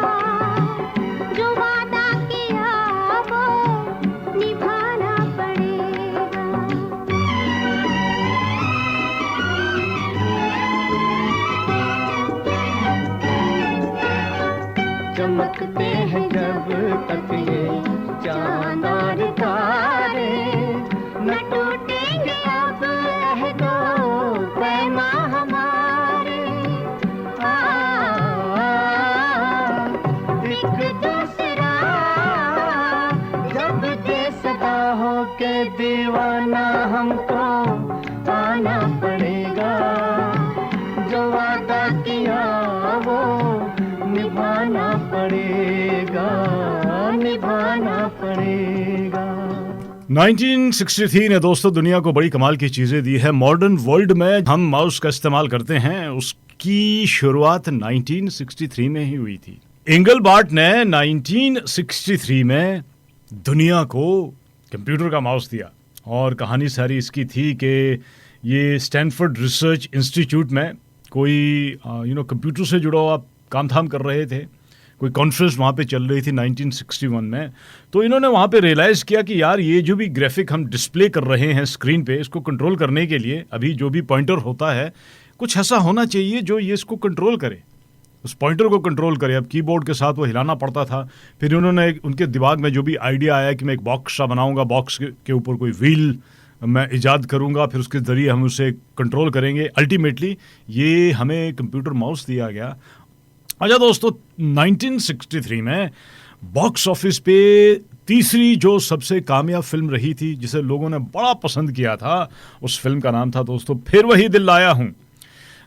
जो वादा किया वो निभाना पड़ेगा।
चमकते हैं जब तक ये चांद और तारे, न टूटेंगे अब अहदो पैमा हमारे। एक दूसरा जब दे सदा हो के दीवाना, हमको आना पड़ेगा, जो वादा किया वो निभाना पड़ेगा, निभाना पड़ेगा।
1963 ने दोस्तों दुनिया को बड़ी कमाल की चीजें दी है। मॉडर्न वर्ल्ड में हम माउस का इस्तेमाल करते हैं, उसकी शुरुआत 1963 में ही हुई थी। इंगलबार्ट ने 1963 में दुनिया को कंप्यूटर का माउस दिया, और कहानी सारी इसकी थी कि ये स्टैनफोर्ड रिसर्च इंस्टीट्यूट में कोई कंप्यूटर से जुड़ा हुआ काम धाम कर रहे थे, कोई कॉन्फ्रेंस वहाँ पे चल रही थी 1961 में। तो इन्होंने वहाँ पे रियलाइज़ किया कि यार ये जो भी ग्राफिक हम डिस्प्ले कर रहे हैं स्क्रीन पे, इसको कंट्रोल करने के लिए अभी जो भी पॉइंटर होता है कुछ ऐसा होना चाहिए जो ये इसको कंट्रोल करे, उस पॉइंटर को कंट्रोल करे। अब कीबोर्ड के साथ वो हिलाना पड़ता था। फिर उन्होंने उनके दिमाग में जो भी आइडिया आया कि मैं एक बॉक्स सा बनाऊँगा, बॉक्स के ऊपर कोई व्हील मैं इजाद करूँगा, फिर उसके ज़रिए हम उसे कंट्रोल करेंगे। अल्टीमेटली ये हमें कंप्यूटर माउस दिया गया। अच्छा दोस्तों, 1963 में बॉक्स ऑफिस पे तीसरी जो सबसे कामयाब फिल्म रही थी, जिसे लोगों ने बड़ा पसंद किया था, उस फिल्म का नाम था दोस्तों फिर वही दिल लाया हूँ।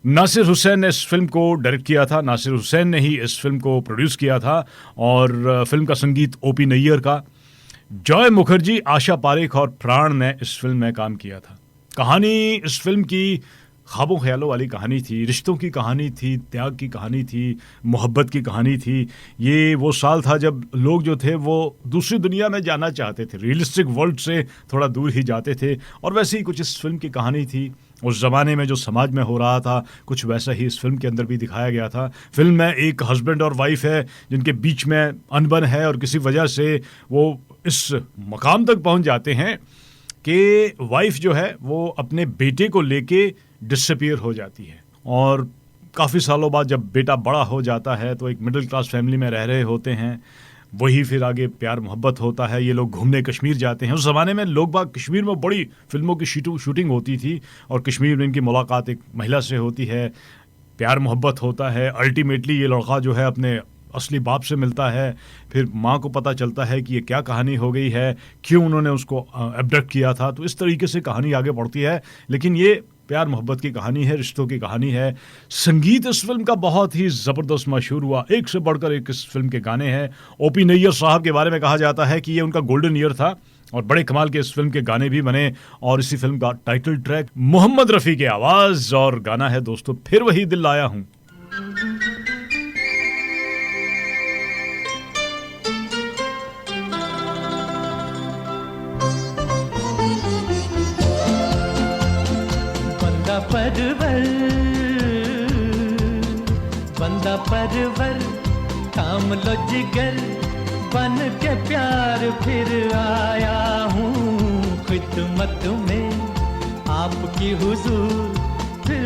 नासिर हुसैन ने इस फिल्म को डायरेक्ट किया था, नासिर हुसैन ने ही इस फिल्म को प्रोड्यूस किया था, और फिल्म का संगीत ओपी नैयर का। जॉय मुखर्जी, आशा पारेख और प्राण ने इस फिल्म में काम किया था। कहानी इस फिल्म की ख्वाबों ख्यालों वाली कहानी थी, रिश्तों की कहानी थी, त्याग की कहानी थी, मोहब्बत की कहानी थी। ये वो साल था जब लोग जो थे वो दूसरी दुनिया में जाना चाहते थे, रियलिस्टिक वर्ल्ड से थोड़ा दूर ही जाते थे, और वैसे ही कुछ इस फिल्म की कहानी थी। उस ज़माने में जो समाज में हो रहा था कुछ वैसा ही इस फिल्म के अंदर भी दिखाया गया था। फिल्म में एक हस्बैंड और वाइफ है जिनके बीच में अनबन है, और किसी वजह से वो इस मकाम तक पहुंच जाते हैं कि वाइफ जो है वो अपने बेटे को लेके डिसअपीयर हो जाती है। और काफ़ी सालों बाद जब बेटा बड़ा हो जाता है तो एक मिडिल क्लास फैमिली में रह रहे होते हैं, वही फिर आगे प्यार मोहब्बत होता है। ये लोग घूमने कश्मीर जाते हैं। उस ज़माने में लोग बाग कश्मीर में बड़ी फिल्मों की शूटिंग होती थी, और कश्मीर में इनकी मुलाकात एक महिला से होती है, प्यार मोहब्बत होता है। अल्टीमेटली ये लड़का जो है अपने असली बाप से मिलता है। फिर माँ को पता चलता है कि ये क्या कहानी हो गई है, क्यों उन्होंने उसको एब्डक्ट किया था। तो इस तरीके से कहानी आगे बढ़ती है, लेकिन ये प्यार मोहब्बत की कहानी है, रिश्तों की कहानी है। संगीत इस फिल्म का बहुत ही ज़बरदस्त मशहूर हुआ, एक से बढ़कर एक इस फिल्म के गाने हैं। ओपी नैयर साहब के बारे में कहा जाता है कि ये उनका गोल्डन ईयर था, और बड़े कमाल के इस फिल्म के गाने भी बने। और इसी फिल्म का टाइटल ट्रैक मोहम्मद रफ़ी की आवाज़, और गाना है दोस्तों फिर वही दिल लाया हूँ।
परवर, बंदा परवर, थाम लो जिगर, बन के प्यार फिर आया हूँ खिदमत में आपकी हुजूर, फिर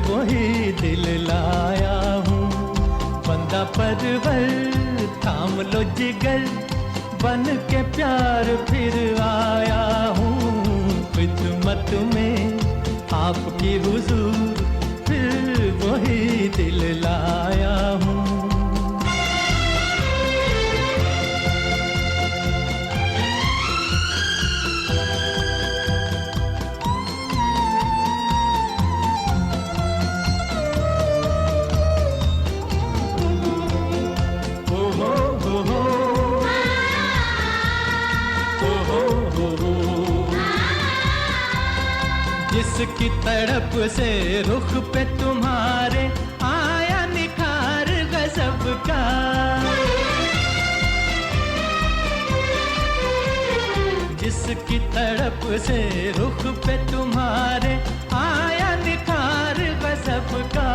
वही दिल लाया हूँ। बंदा परवर, थाम लो जिगर, बन के प्यार फिर आया हूँ खिदमत में आपकी हुजूर, फिर वही दिल लाया हूँ। जिसकी तड़प से रुख पे तुम्हारे आया निखार गजब का, जिसकी तड़प से रुख पे तुम्हारे आया निखार गजब का,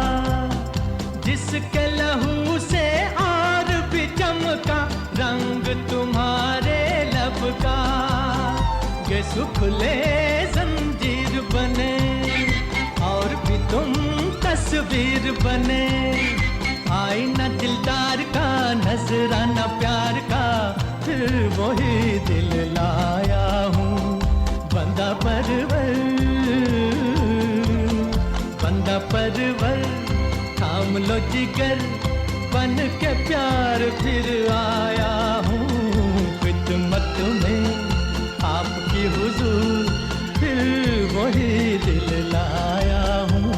जिसके लहू से और भी चमका रंग तुम्हारे लब का, ये सुखले जंजीर बने और भी तुम तस्वीर बने, आईना दिलदार का नजराना प्यार का, फिर वही दिल लाया हूँ। बंदा परवर, बंदा परवर, थाम लो जिगर, बन के प्यार फिर आया हूँ खिदमत में आपकी हुजूर, फिर वही दिल लाया हूँ।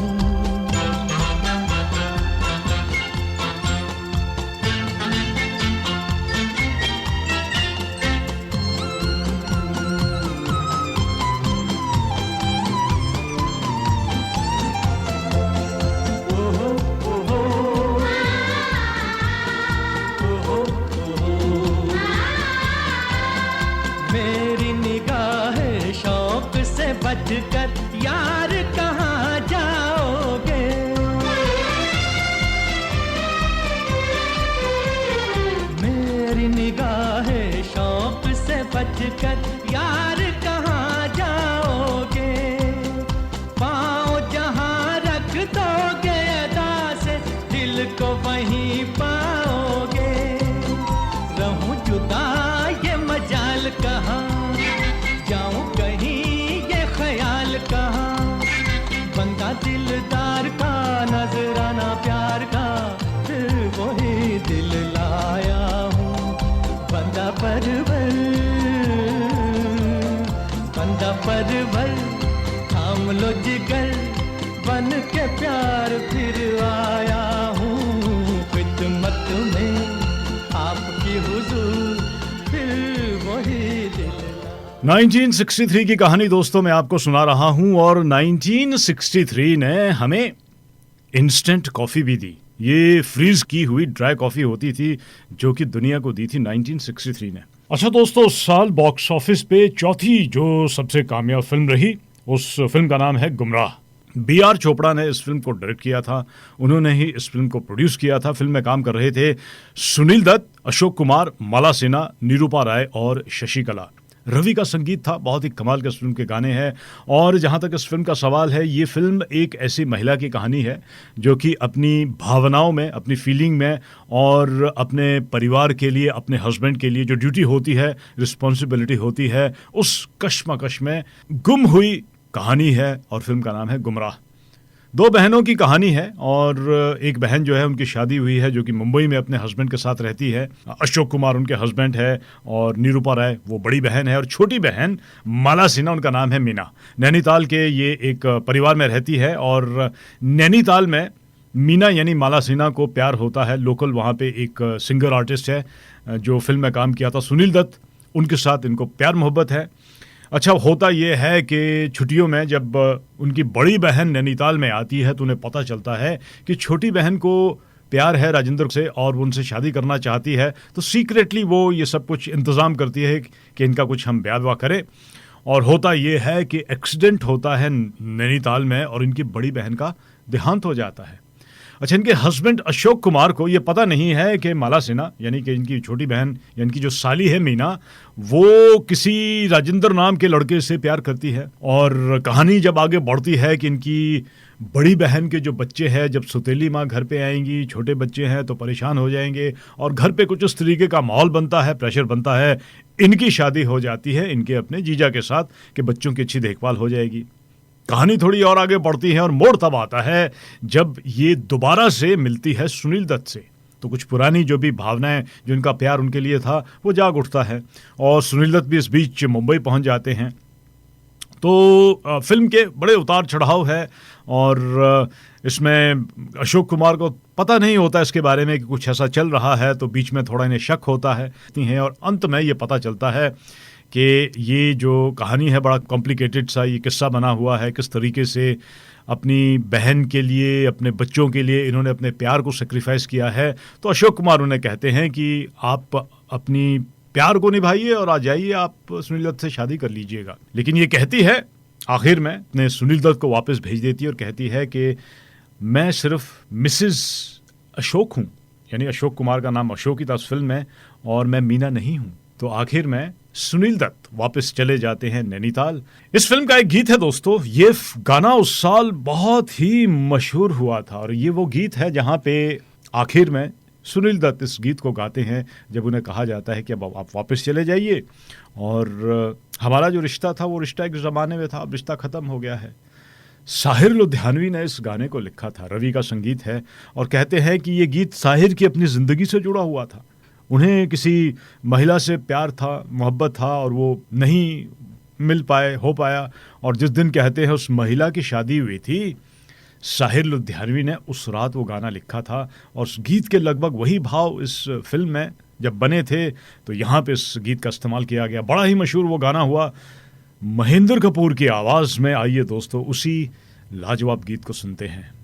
1963 की कहानी दोस्तों मैं आपको सुना रहा हूं और 1963 ने हमें इंस्टेंट कॉफ़ी भी दी। ये फ्रीज की हुई ड्राई कॉफ़ी होती थी जो कि दुनिया को दी थी 1963 ने। अच्छा दोस्तों, उस साल बॉक्स ऑफिस पे चौथी जो सबसे कामयाब फिल्म रही, उस फिल्म का नाम है गुमराह। B.R. चोपड़ा ने इस फिल्म को डायरेक्ट किया था, उन्होंने ही इस फिल्म को प्रोड्यूस किया था। फिल्म में काम कर रहे थे सुनील दत्त, अशोक कुमार, माला सिन्हा, निरूपा राय और शशि कला। रवि का संगीत था, बहुत ही कमाल के इस फिल्म के गाने हैं। और जहाँ तक इस फिल्म का सवाल है, ये फिल्म एक ऐसी महिला की कहानी है जो कि अपनी भावनाओं में, अपनी फीलिंग में और अपने परिवार के लिए, अपने हस्बैंड के लिए जो ड्यूटी होती है, रिस्पॉन्सिबिलिटी होती है, उस कश्मकश में गुम हुई कहानी है और फिल्म का नाम है गुमराह। दो बहनों की कहानी है और एक बहन जो है उनकी शादी हुई है जो कि मुंबई में अपने हस्बैंड के साथ रहती है। अशोक कुमार उनके हस्बैंड है और निरूपा राय वो बड़ी बहन है और छोटी बहन माला सिन्हा उनका नाम है मीना। नैनीताल के ये एक परिवार में रहती है और नैनीताल में मीना यानी माला सिन्हा को प्यार होता है। लोकल वहाँ पे एक सिंगर आर्टिस्ट है जो फिल्म में काम किया था सुनील दत्त, उनके साथ इनको प्यार मोहब्बत है। अच्छा, होता यह है कि छुट्टियों में जब उनकी बड़ी बहन नैनीताल में आती है तो उन्हें पता चलता है कि छोटी बहन को प्यार है राजेंद्र से और वो उनसे शादी करना चाहती है, तो सीक्रेटली वो ये सब कुछ इंतज़ाम करती है कि इनका कुछ हम ब्याह करें। और होता ये है कि एक्सीडेंट होता है नैनीताल में और इनकी बड़ी बहन का देहांत हो जाता है। अच्छा, इनके हस्बैंड अशोक कुमार को ये पता नहीं है कि माला सिन्हा यानी कि इनकी छोटी बहन या इनकी जो साली है मीना, वो किसी राजेंद्र नाम के लड़के से प्यार करती है। और कहानी जब आगे बढ़ती है कि इनकी बड़ी बहन के जो बच्चे हैं, जब सौतेली माँ घर पे आएंगी, छोटे बच्चे हैं तो परेशान हो जाएंगे और घर पे कुछ उस तरीके का माहौल बनता है, प्रेशर बनता है। इनकी शादी हो जाती है इनके अपने जीजा के साथ कि बच्चों की अच्छी देखभाल हो जाएगी। कहानी थोड़ी और आगे बढ़ती है और मोड़ तब आता है जब ये दोबारा से मिलती है सुनील दत्त से। तो कुछ पुरानी जो भी भावनाएं, जो इनका प्यार उनके लिए था, वो जाग उठता है और सुनील दत्त भी इस बीच मुंबई पहुंच जाते हैं। तो फिल्म के बड़े उतार चढ़ाव है और इसमें अशोक कुमार को पता नहीं होता इसके बारे में कि कुछ ऐसा चल रहा है, तो बीच में थोड़ा इन्हें शक होता है और अंत में ये पता चलता है कि ये जो कहानी है बड़ा कॉम्प्लिकेटेड सा ये किस्सा बना हुआ है, किस तरीके से अपनी बहन के लिए, अपने बच्चों के लिए इन्होंने अपने प्यार को सेक्रीफाइस किया है। तो अशोक कुमार उन्हें कहते हैं कि आप अपनी प्यार को निभाइए और आ जाइए, आप सुनील दत्त से शादी कर लीजिएगा। लेकिन ये कहती है आखिर में अपने सुनील दत्त को वापस भेज देती है और कहती है कि मैं सिर्फ मिसेस अशोक हूँ, यानी अशोक कुमार का नाम अशोक ही था उस फिल्म में, और मैं मीना नहीं हूँ। तो आखिर में सुनील दत्त वापस चले जाते हैं नैनीताल। इस फिल्म का एक गीत है दोस्तों, ये गाना उस साल बहुत ही मशहूर हुआ था और ये वो गीत है जहाँ पे आखिर में सुनील दत्त इस गीत को गाते हैं जब उन्हें कहा जाता है कि अब आप वापस चले जाइए और हमारा जो रिश्ता था वो रिश्ता एक ज़माने में था, अब रिश्ता ख़त्म हो गया है। साहिर लुधियानवी ने इस गाने को लिखा था, रवि का संगीत है और कहते हैं कि ये गीत साहिर की अपनी ज़िंदगी से जुड़ा हुआ था। उन्हें किसी महिला से प्यार था, मोहब्बत था और वो नहीं हो पाया और जिस दिन कहते हैं उस महिला की शादी हुई थी, साहिर लुधियानवी ने उस रात वो गाना लिखा था और उस गीत के लगभग वही भाव इस फिल्म में जब बने थे तो यहाँ पे इस गीत का इस्तेमाल किया गया। बड़ा ही मशहूर वो गाना हुआ महेंद्र कपूर की आवाज़ में। आइए दोस्तों उसी लाजवाब गीत को सुनते हैं।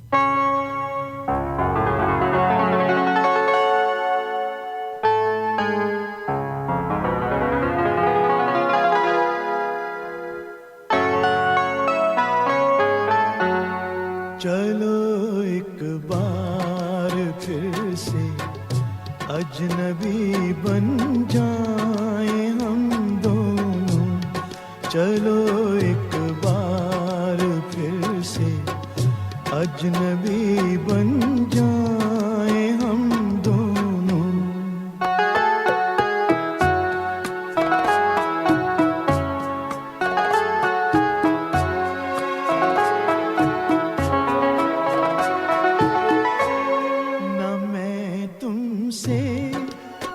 चलो एक बार फिर से अजनबी बन जाए हम दोनों। चलो एक बार फिर से अजनबी बन जाए हम दोनों।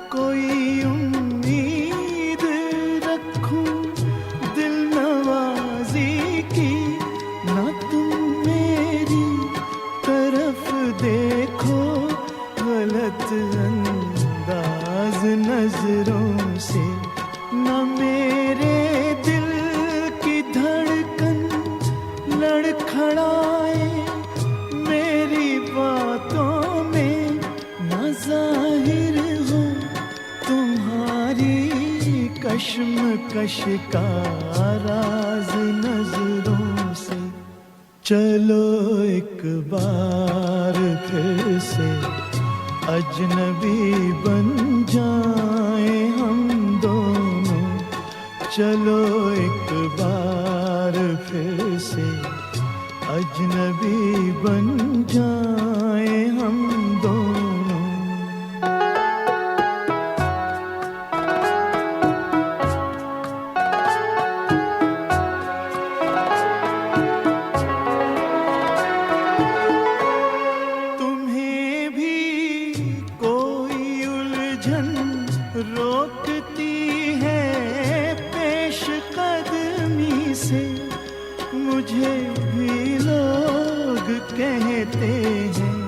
कोई उम्मीद रखूं दिल नवाजी की, ना तुम मेरी तरफ देखो गलत अंदाज नजरों से, ना मेरे दिल की धड़कन लड़खड़ाए मेरी बातों में, ना जाहिर हो तुम्हारी कश्मकश का राज नजरों से। चलो एक बार फिर से अजनबी बन जाए हम दोनों। चलो एक बार फिर से अजनबी बन जाए हम दोनों। तुम्हें भी कोई उलझन रोकती है पेश कदमी से, मुझे भी लोग कहते हैं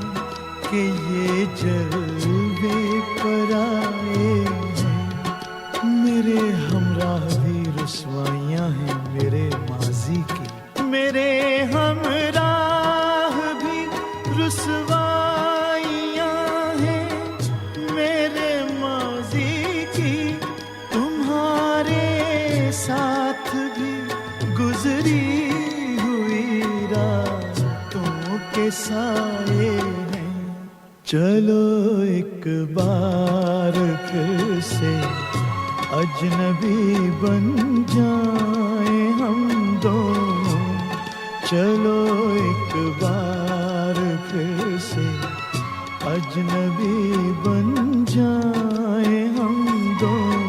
कि ये जलवे पर आए हैं। मेरे हमराह भी रुसवाइयाँ हैं मेरे माजी की, मेरे हमराह भी रुसवाइयाँ हैं मेरे माजी की। तुम्हारे साथ भी गुजरी हुई रातों के साए हैं। चलो एक बार फिर से अजनबी बन जाए हम दोनों। चलो एक बार फिर से अजनबी बन जाए हम दोनों।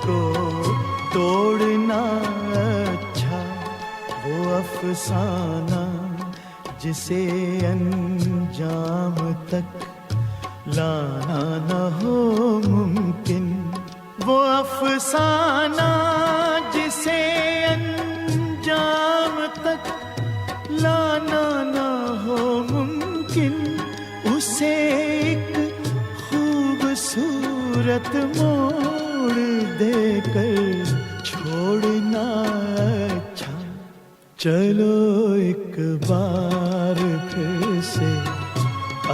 को तोड़ना अच्छा, वो अफसाना जिसे अंजाम तक लाना न हो मुमकिन। वो अफसाना जिसे अंजाम तक लाना न हो मुमकिन, उसे एक खूबसूरत मोड़ देकर छोड़ना अच्छा। चलो एक बार फिर से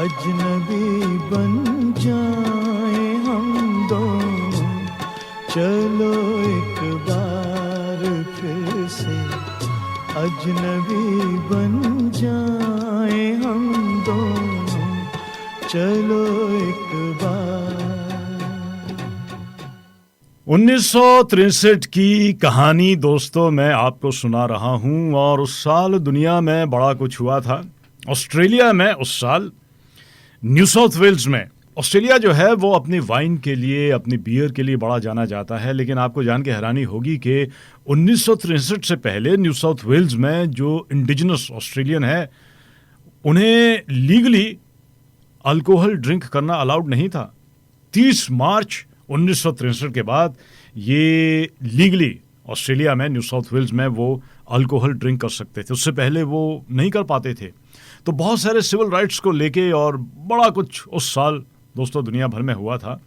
अजनबी बन जाए हम दोनों। चलो एक बार फिर से अजनबी बन जाए हम दोनों। चलो एक बार।
1963 की कहानी दोस्तों मैं आपको सुना रहा हूं, और उस साल दुनिया में बड़ा कुछ हुआ था। ऑस्ट्रेलिया में उस साल न्यू साउथ वेल्स में, ऑस्ट्रेलिया जो है वो अपनी वाइन के लिए, अपनी बियर के लिए बड़ा जाना जाता है। लेकिन आपको जान के हैरानी होगी कि 1963 से पहले न्यू साउथ वेल्स में जो इंडिजिनस ऑस्ट्रेलियन है उन्हें लीगली अल्कोहल ड्रिंक करना अलाउड नहीं था। 30 मार्च 1963 के बाद ये लीगली ऑस्ट्रेलिया में, न्यू साउथ वेल्स में वो अल्कोहल ड्रिंक कर सकते थे। उससे पहले वो नहीं कर पाते थे। तो बहुत सारे सिविल राइट्स को लेके और बड़ा कुछ उस साल दोस्तों दुनिया भर में हुआ था।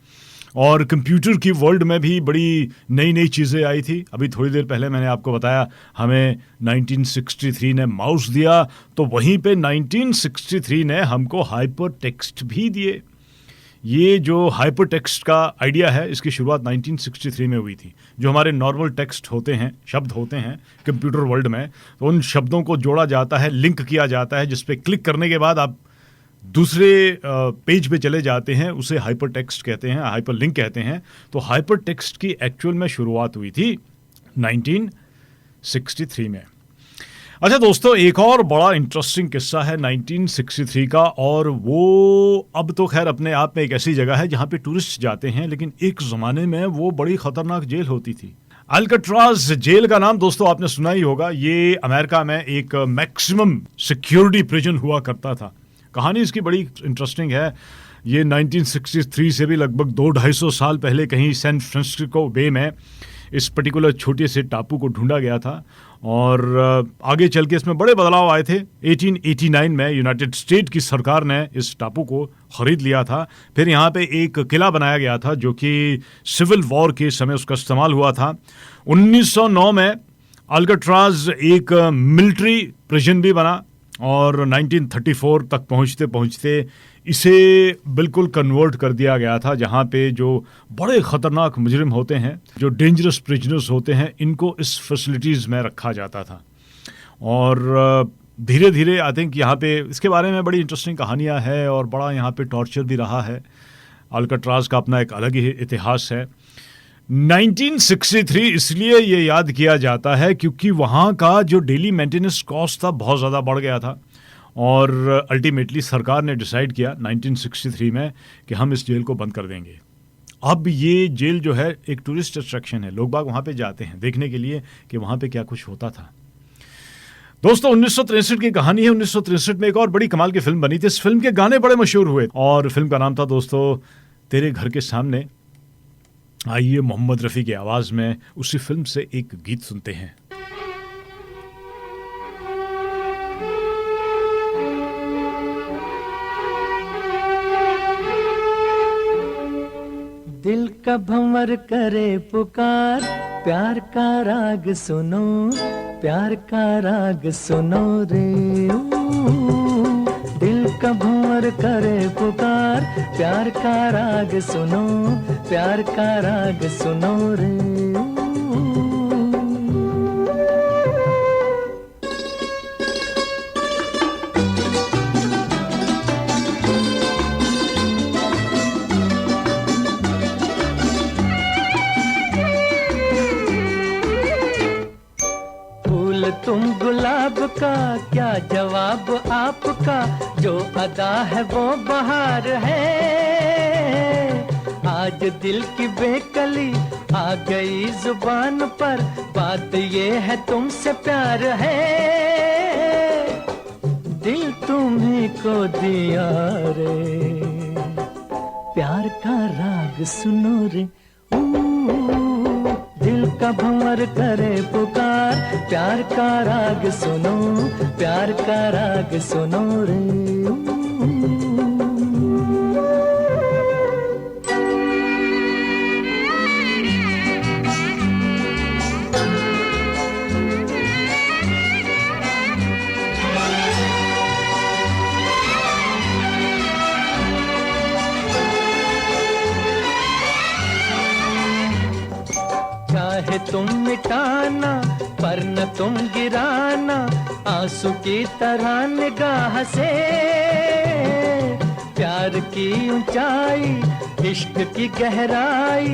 और कंप्यूटर की वर्ल्ड में भी बड़ी नई नई चीज़ें आई थी। अभी थोड़ी देर पहले मैंने आपको बताया हमें 1963 ने माउस दिया, तो वहीं पे 1963 ने हमको हाइपर टेक्स्ट भी दिए। ये जो हाइपर टेक्स्ट का आइडिया है इसकी शुरुआत 1963 में हुई थी। जो हमारे नॉर्मल टेक्स्ट होते हैं, शब्द होते हैं कंप्यूटर वर्ल्ड में, तो उन शब्दों को जोड़ा जाता है, लिंक किया जाता है, जिस पे क्लिक करने के बाद आप दूसरे पेज पे चले जाते हैं। उसे हाइपर टेक्स्ट कहते हैं, हाइपर लिंक कहते हैं। तो हाइपर टेक्स्ट की एक्चुअल में शुरुआत हुई थी 1963 में। अच्छा दोस्तों, एक और बड़ा इंटरेस्टिंग किस्सा है 1963 का, और वो अब तो खैर अपने आप में एक ऐसी जगह है जहाँ पे टूरिस्ट जाते हैं, लेकिन एक ज़माने में वो बड़ी ख़तरनाक जेल होती थी। अल्काट्राज जेल का नाम दोस्तों आपने सुना ही होगा। ये अमेरिका में एक मैक्सिमम सिक्योरिटी प्रिजन हुआ करता था। कहानी इसकी बड़ी इंटरेस्टिंग है। ये 1963 से भी लगभग 200-250 साल पहले कहीं सैन फ्रांसिस्को बे में इस पर्टिकुलर छोटे से टापू को ढूंढा गया था, और आगे चल के इसमें बड़े बदलाव आए थे। 1889 में यूनाइटेड स्टेट की सरकार ने इस टापू को ख़रीद लिया था। फिर यहाँ पे एक किला बनाया गया था जो कि सिविल वॉर के समय उसका इस्तेमाल हुआ था। 1909 में अल्काट्राज एक मिलिट्री प्रिजन भी बना, और 1934 तक पहुँचते पहुँचते इसे बिल्कुल कन्वर्ट कर दिया गया था, जहाँ पे जो बड़े ख़तरनाक मुजरिम होते हैं, जो डेंजरस प्रिजनर्स होते हैं, इनको इस फैसिलिटीज़ में रखा जाता था। और धीरे धीरे आई थिंक यहाँ पे इसके बारे में बड़ी इंटरेस्टिंग कहानियाँ हैं, और बड़ा यहाँ पे टॉर्चर भी रहा है। अल्काट्राज का अपना एक अलग ही इतिहास है। 1963 इसलिए ये याद किया जाता है क्योंकि वहाँ का जो डेली मेंटेनेंस कॉस्ट था बहुत ज़्यादा बढ़ गया था, और अल्टीमेटली सरकार ने डिसाइड किया 1963 में कि हम इस जेल को बंद कर देंगे। अब ये जेल जो है एक टूरिस्ट अट्रैक्शन है। लोग बाग वहाँ पे जाते हैं देखने के लिए कि वहाँ पे क्या कुछ होता था। दोस्तों 1963 की कहानी है। 1963 में एक और बड़ी कमाल की फिल्म बनी थी। इस फिल्म के गाने बड़े मशहूर हुए, और फिल्म का नाम था दोस्तों तेरे घर के सामने। आइए मोहम्मद रफ़ी की आवाज़ में उसी फिल्म से एक गीत सुनते हैं।
दिल का भंवर करे पुकार, प्यार का राग सुनो, प्यार का राग सुनो रे। दिल का भंवर करे पुकार, प्यार का राग सुनो, प्यार का राग सुनो रे। तुम गुलाब का क्या जवाब आपका, जो अदा है वो बहार है। आज दिल की बेकली आ गई जुबान पर, बात ये है तुमसे प्यार है। दिल तुम्हीं को दिया रे, प्यार का राग सुनो रे। दिल का भंवर करे पुकार, प्यार का राग सुनो, प्यार का राग सुनो रे। चाहे तुम मिटाना पर न तुम गिराना, आंसू की तरह निगाह से। प्यार की ऊंचाई, इश्क की गहराई,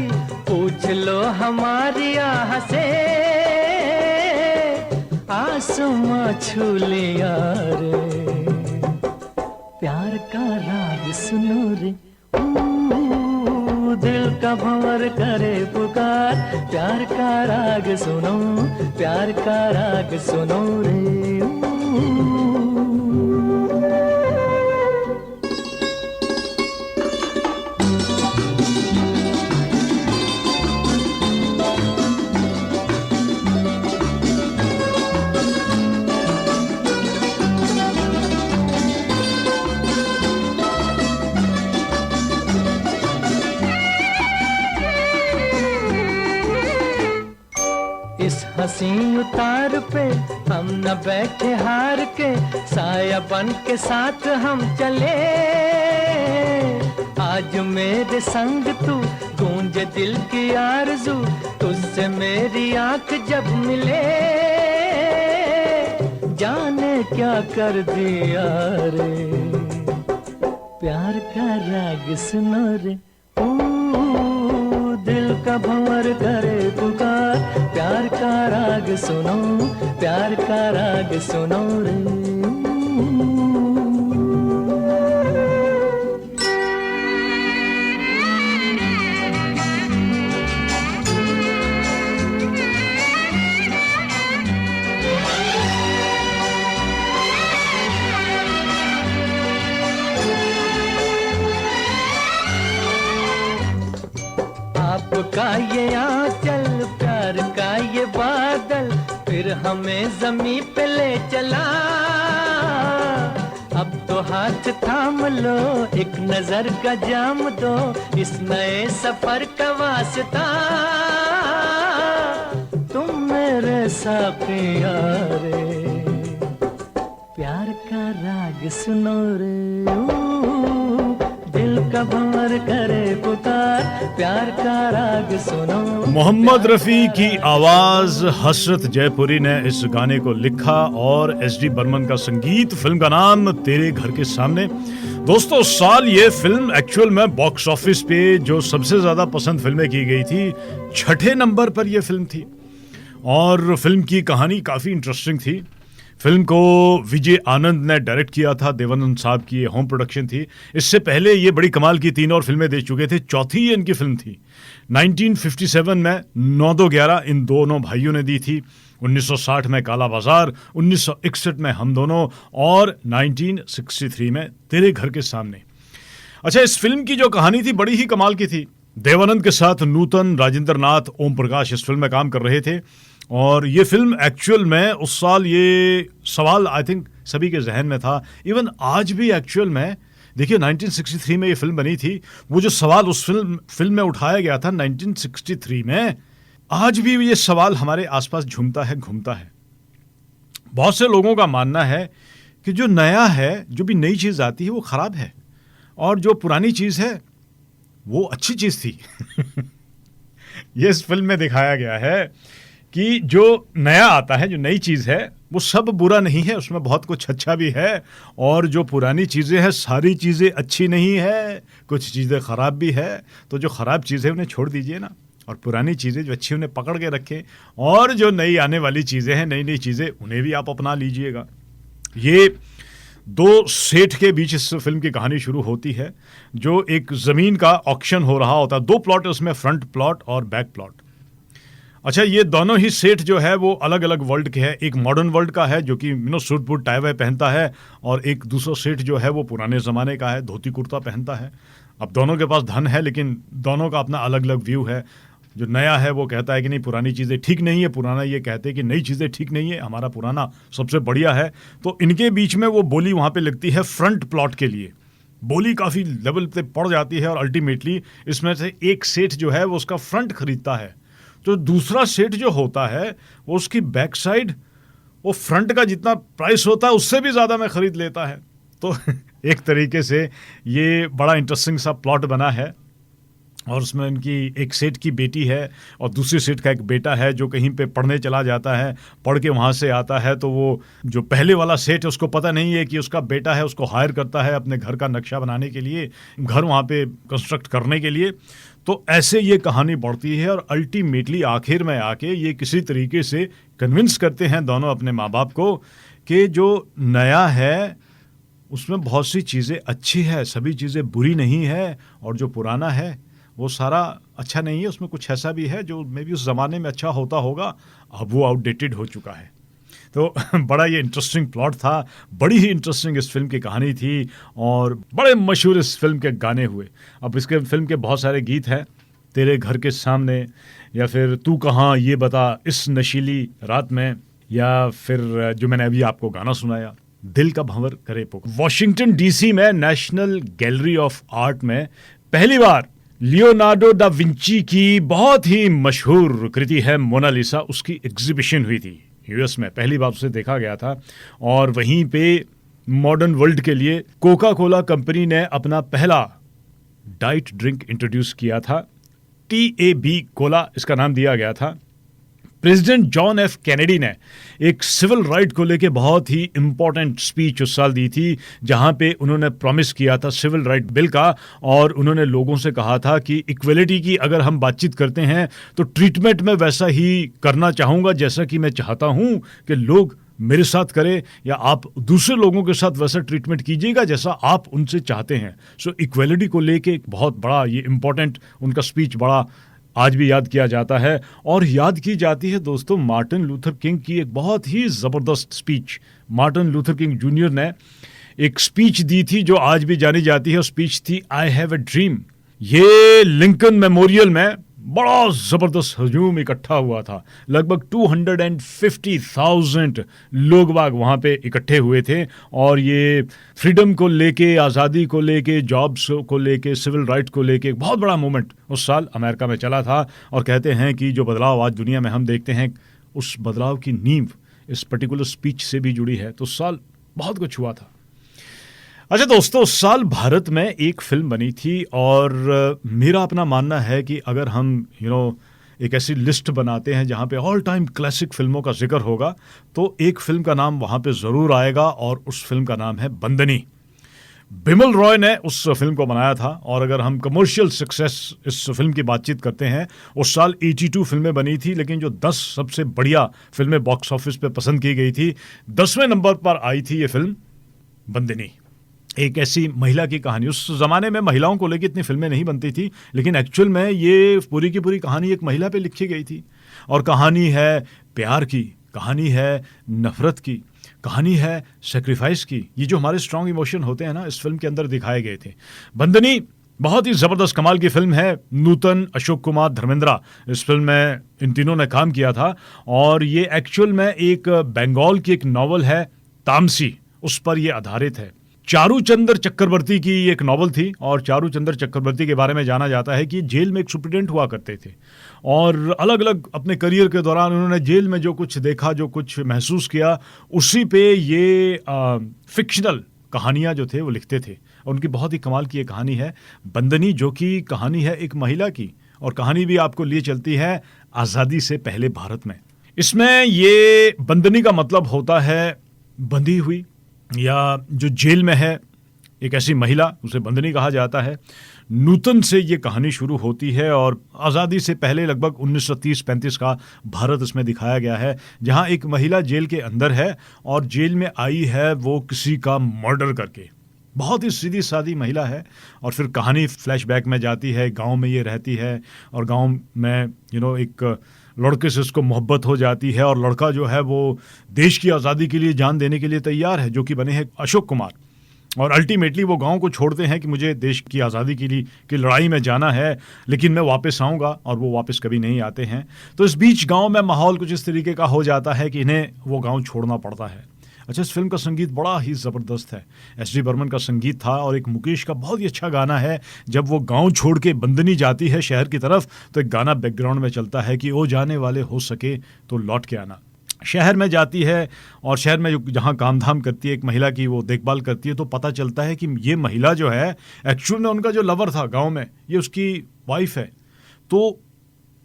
पूछ लो हमारी आह से। आसमां छू लिया रे, प्यार का राग सुनो रे। दिल का भंवर करे पुकार, प्यार का राग सुनो, प्यार का राग सुनो रे। इस हंसी उतार पे हम न बैठे हार के, साया बन के साथ हम चले। आज मेरे संग तू, गूंज दिल की आरज़ू, तुझसे मेरी आंख जब मिले। जाने क्या कर दिया रे, प्यार का राग सुनो रे। दिल का भंवर करे पुकार, प्यार का राग सुनो, प्यार का राग सुनो रे। आपका ये आंचल, प्यार का ये बादल, फिर हमें ज़मीं पे ले चला। अब तो हाथ थाम लो, एक नजर का जाम दो, इस नए सफर का वास्ता। तुम मेरे साथिया रे, प्यार का राग सुनो रे। दिल का भंवर करे पुकार, प्यार का राग सुनो।
मोहम्मद रफ़ी की आवाज, हसरत जयपुरी ने इस गाने को लिखा और एस.डी. बर्मन का संगीत। फिल्म का नाम तेरे घर के सामने। दोस्तों, साल ये फिल्म एक्चुअल में बॉक्स ऑफिस पे जो सबसे ज्यादा पसंद फिल्में की गई थी, 6ठे नंबर पर यह फिल्म थी। और फिल्म की कहानी काफी इंटरेस्टिंग थी। फिल्म को विजय आनंद ने डायरेक्ट किया था, देवानंद साहब की ये होम प्रोडक्शन थी। इससे पहले ये बड़ी कमाल की 3 और फिल्में दे चुके थे, चौथी ये इनकी फिल्म थी। 1957 में 9-2-11 इन दोनों भाइयों ने दी थी, 1960 में काला बाजार, 1961 में हम दोनों और 1963 में तेरे घर के सामने। अच्छा, इस फिल्म की जो कहानी थी बड़ी ही कमाल की थी। देवानंद के साथ नूतन, राजेंद्र नाथ, ओम प्रकाश इस फिल्म में काम कर रहे थे। और ये फिल्म एक्चुअल में उस साल, ये सवाल आई थिंक सभी के जहन में था, इवन आज भी एक्चुअल में देखिए 1963 में ये फिल्म बनी थी, वो जो सवाल उस फिल्म में उठाया गया था 1963 में, आज भी ये सवाल हमारे आसपास झूमता है, घूमता है। बहुत से लोगों का मानना है कि जो नया है, जो भी नई चीज़ आती है वो ख़राब है, और जो पुरानी चीज़ है वो अच्छी चीज़ थी। ये इस फिल्म में दिखाया गया है कि जो नया आता है, जो नई चीज़ है, वो सब बुरा नहीं है, उसमें बहुत कुछ अच्छा भी है, और जो पुरानी चीज़ें हैं सारी चीज़ें अच्छी नहीं है, कुछ चीज़ें ख़राब भी है। तो जो ख़राब चीज़ें उन्हें छोड़ दीजिए ना, और पुरानी चीज़ें जो अच्छी उन्हें पकड़ के रखें, और जो नई आने वाली चीज़ें हैं, नई नई चीज़ें, उन्हें भी आप अपना लीजिएगा। ये दो सेठ के बीच इस फिल्म की कहानी शुरू होती है, जो एक ज़मीन का ऑक्शन हो रहा होता है। दो प्लॉट है उसमें, फ्रंट प्लॉट और बैक प्लॉट। अच्छा, ये दोनों ही सेठ जो है वो अलग अलग वर्ल्ड के हैं। एक मॉडर्न वर्ल्ड का है जो कि सूट बूट टाई वाई पहनता है, और एक दूसरा सेठ जो है वो पुराने ज़माने का है, धोती कुर्ता पहनता है। अब दोनों के पास धन है, लेकिन दोनों का अपना अलग अलग व्यू है। जो नया है वो कहता है कि नहीं, पुरानी चीज़ें ठीक नहीं है, पुराना ये कहते हैं कि नई चीज़ें ठीक नहीं है, हमारा पुराना सबसे बढ़िया है। तो इनके बीच में वो बोली वहाँ पे लगती है फ्रंट प्लॉट के लिए। बोली काफ़ी लेवल पे पड़ जाती है, और अल्टीमेटली इसमें से एक सेठ जो है वो उसका फ्रंट खरीदता है, तो दूसरा सेठ जो होता है वो उसकी बैक साइड, वो फ्रंट का जितना प्राइस होता है उससे भी ज़्यादा में ख़रीद लेता है। तो एक तरीके से ये बड़ा इंटरेस्टिंग सा प्लॉट बना है, और उसमें उनकी एक सेठ की बेटी है और दूसरे सेठ का एक बेटा है जो कहीं पे पढ़ने चला जाता है। पढ़ के वहाँ से आता है तो वो जो पहले वाला सेठ है उसको पता नहीं है कि उसका बेटा है, उसको हायर करता है अपने घर का नक्शा बनाने के लिए, घर वहाँ पे कंस्ट्रक्ट करने के लिए। तो ऐसे ये कहानी बढ़ती है, और अल्टीमेटली आखिर में आके ये किसी तरीके से कन्विंस करते हैं दोनों अपने माँ बाप को कि जो नया है उसमें बहुत सी चीज़ें अच्छी है, सभी चीज़ें बुरी नहीं है, और जो पुराना है वो सारा अच्छा नहीं है, उसमें कुछ ऐसा भी है जो मे बी उस ज़माने में अच्छा होता होगा, अब वो आउटडेटेड हो चुका है। तो बड़ा ये इंटरेस्टिंग प्लॉट था, बड़ी ही इंटरेस्टिंग इस फिल्म की कहानी थी, और बड़े मशहूर इस फिल्म के गाने हुए। अब इसके फिल्म के बहुत सारे गीत हैं, तेरे घर के सामने, या फिर तू कहाँ ये बता, इस नशीली रात में, या फिर जो मैंने अभी आपको गाना सुनाया, दिल का भंवर करे पुकार। वॉशिंगटन डीसी में नेशनल गैलरी ऑफ आर्ट में पहली बार लियोनार्डो दा विंची की बहुत ही मशहूर कृति है मोनालिसा, उसकी एग्जीबिशन हुई थी यूएस में, पहली बार उसे देखा गया था। और वहीं पे मॉडर्न वर्ल्ड के लिए कोका कोला कंपनी ने अपना पहला डाइट ड्रिंक इंट्रोड्यूस किया था, TAB कोला इसका नाम दिया गया था। प्रेसिडेंट जॉन एफ कैनेडी ने एक सिविल राइट को लेके बहुत ही इंपॉर्टेंट स्पीच उस साल दी थी, जहां पे उन्होंने प्रॉमिस किया था सिविल राइट बिल का, और उन्होंने लोगों से कहा था कि इक्वलिटी की अगर हम बातचीत करते हैं तो ट्रीटमेंट में वैसा ही करना चाहूँगा जैसा कि मैं चाहता हूँ कि लोग मेरे साथ करें, या आप दूसरे लोगों के साथ वैसा ट्रीटमेंट कीजिएगा जैसा आप उनसे चाहते हैं। सो इक्वलिटी को लेके एक बहुत बड़ा ये इम्पोर्टेंट उनका स्पीच बड़ा आज भी याद किया जाता है। और याद की जाती है दोस्तों मार्टिन लूथर किंग की एक बहुत ही ज़बरदस्त speech. Martin Luther king junior ने एक स्पीच दी थी जो आज भी जानी जाती है, स्पीच थी आई हैव ए ड्रीम। ये लिंकन मेमोरियल में बड़ा ज़बरदस्त हजूम इकट्ठा हुआ था, लगभग 250,000 लोग बाग वहाँ पे इकट्ठे हुए थे, और ये फ्रीडम को लेके, आज़ादी को लेके, जॉब्स को लेके, सिविल राइट को लेके एक बहुत बड़ा मूवमेंट उस साल अमेरिका में चला था। और कहते हैं कि जो बदलाव आज दुनिया में हम देखते हैं, उस बदलाव की नींव इस पर्टिकुलर स्पीच से भी जुड़ी है। तो उस साल बहुत कुछ हुआ था। अच्छा दोस्तों, उस साल भारत में एक फिल्म बनी थी, और मेरा अपना मानना है कि अगर हम एक ऐसी लिस्ट बनाते हैं जहाँ पे ऑल टाइम क्लासिक फिल्मों का जिक्र होगा, तो एक फिल्म का नाम वहाँ पे ज़रूर आएगा, और उस फिल्म का नाम है बंदनी। बिमल रॉय ने उस फिल्म को बनाया था। और अगर हम कमर्शियल सक्सेस इस फिल्म की बातचीत करते हैं, उस साल 82 फिल्में बनी थी, लेकिन जो 10 सबसे बढ़िया फिल्में बॉक्स ऑफिस पे पसंद की गई थी, 10वें नंबर पर आई थी ये फिल्म बंदनी। एक ऐसी महिला की कहानी, उस ज़माने में महिलाओं को लेकर इतनी फिल्में नहीं बनती थी, लेकिन एक्चुअल में ये पूरी की पूरी कहानी एक महिला पे लिखी गई थी। और कहानी है प्यार की, कहानी है नफ़रत की, कहानी है सेक्रीफाइस की। ये जो हमारे स्ट्रॉन्ग इमोशन होते हैं ना, इस फिल्म के अंदर दिखाए गए थे। बंदनी बहुत ही ज़बरदस्त कमाल की फिल्म है। नूतन, अशोक कुमार, धर्मेंद्रा, इस फिल्म में इन तीनों ने काम किया था। और ये एक्चुअल में एक बंगाल की एक नॉवल है तामसी, उस पर ये आधारित है। चारूचंद्र चक्रवर्ती की एक नॉवल थी और चारूचंद्र चक्रवर्ती के बारे में जाना जाता है कि जेल में एक सुप्रिटेंडेंट हुआ करते थे और अलग अलग अपने करियर के दौरान उन्होंने जेल में जो कुछ देखा, जो कुछ महसूस किया, उसी पे ये फिक्शनल कहानियाँ जो थे वो लिखते थे। उनकी बहुत ही कमाल की ये कहानी है बंदनी, जो कि कहानी है एक महिला की और कहानी भी आपको लिए चलती है आज़ादी से पहले भारत में। इसमें ये बंदनी का मतलब होता है बंधी हुई या जो जेल में है, एक ऐसी महिला, उसे बंदनी कहा जाता है। नूतन से ये कहानी शुरू होती है और आज़ादी से पहले लगभग 1930-35 का भारत इसमें दिखाया गया है, जहाँ एक महिला जेल के अंदर है और जेल में आई है वो किसी का मर्डर करके। बहुत ही सीधी सादी महिला है और फिर कहानी फ्लैशबैक में जाती है, गांव में ये रहती है और गांव में एक लड़के से उसको मोहब्बत हो जाती है और लड़का जो है वो देश की आज़ादी के लिए जान देने के लिए तैयार है, जो कि बने हैं अशोक कुमार। और अल्टीमेटली वो गांव को छोड़ते हैं कि मुझे देश की आज़ादी के लिए की लड़ाई में जाना है, लेकिन मैं वापस आऊँगा, और वो वापस कभी नहीं आते हैं। तो इस बीच गांव में माहौल कुछ इस तरीके का हो जाता है कि इन्हें वो गांव छोड़ना पड़ता है। अच्छा, इस फिल्म का संगीत बड़ा ही ज़बरदस्त है। एस.डी. बर्मन का संगीत था और एक मुकेश का बहुत ही अच्छा गाना है। जब वो गांव छोड़ के बंदनी जाती है शहर की तरफ, तो एक गाना बैकग्राउंड में चलता है कि ओ जाने वाले हो सके तो लौट के आना। शहर में जाती है और शहर में जहाँ काम धाम करती है एक महिला की, वो देखभाल करती है, तो पता चलता है कि ये महिला जो है एक्चुअल में उनका जो लवर था गाँव में, ये उसकी वाइफ है। तो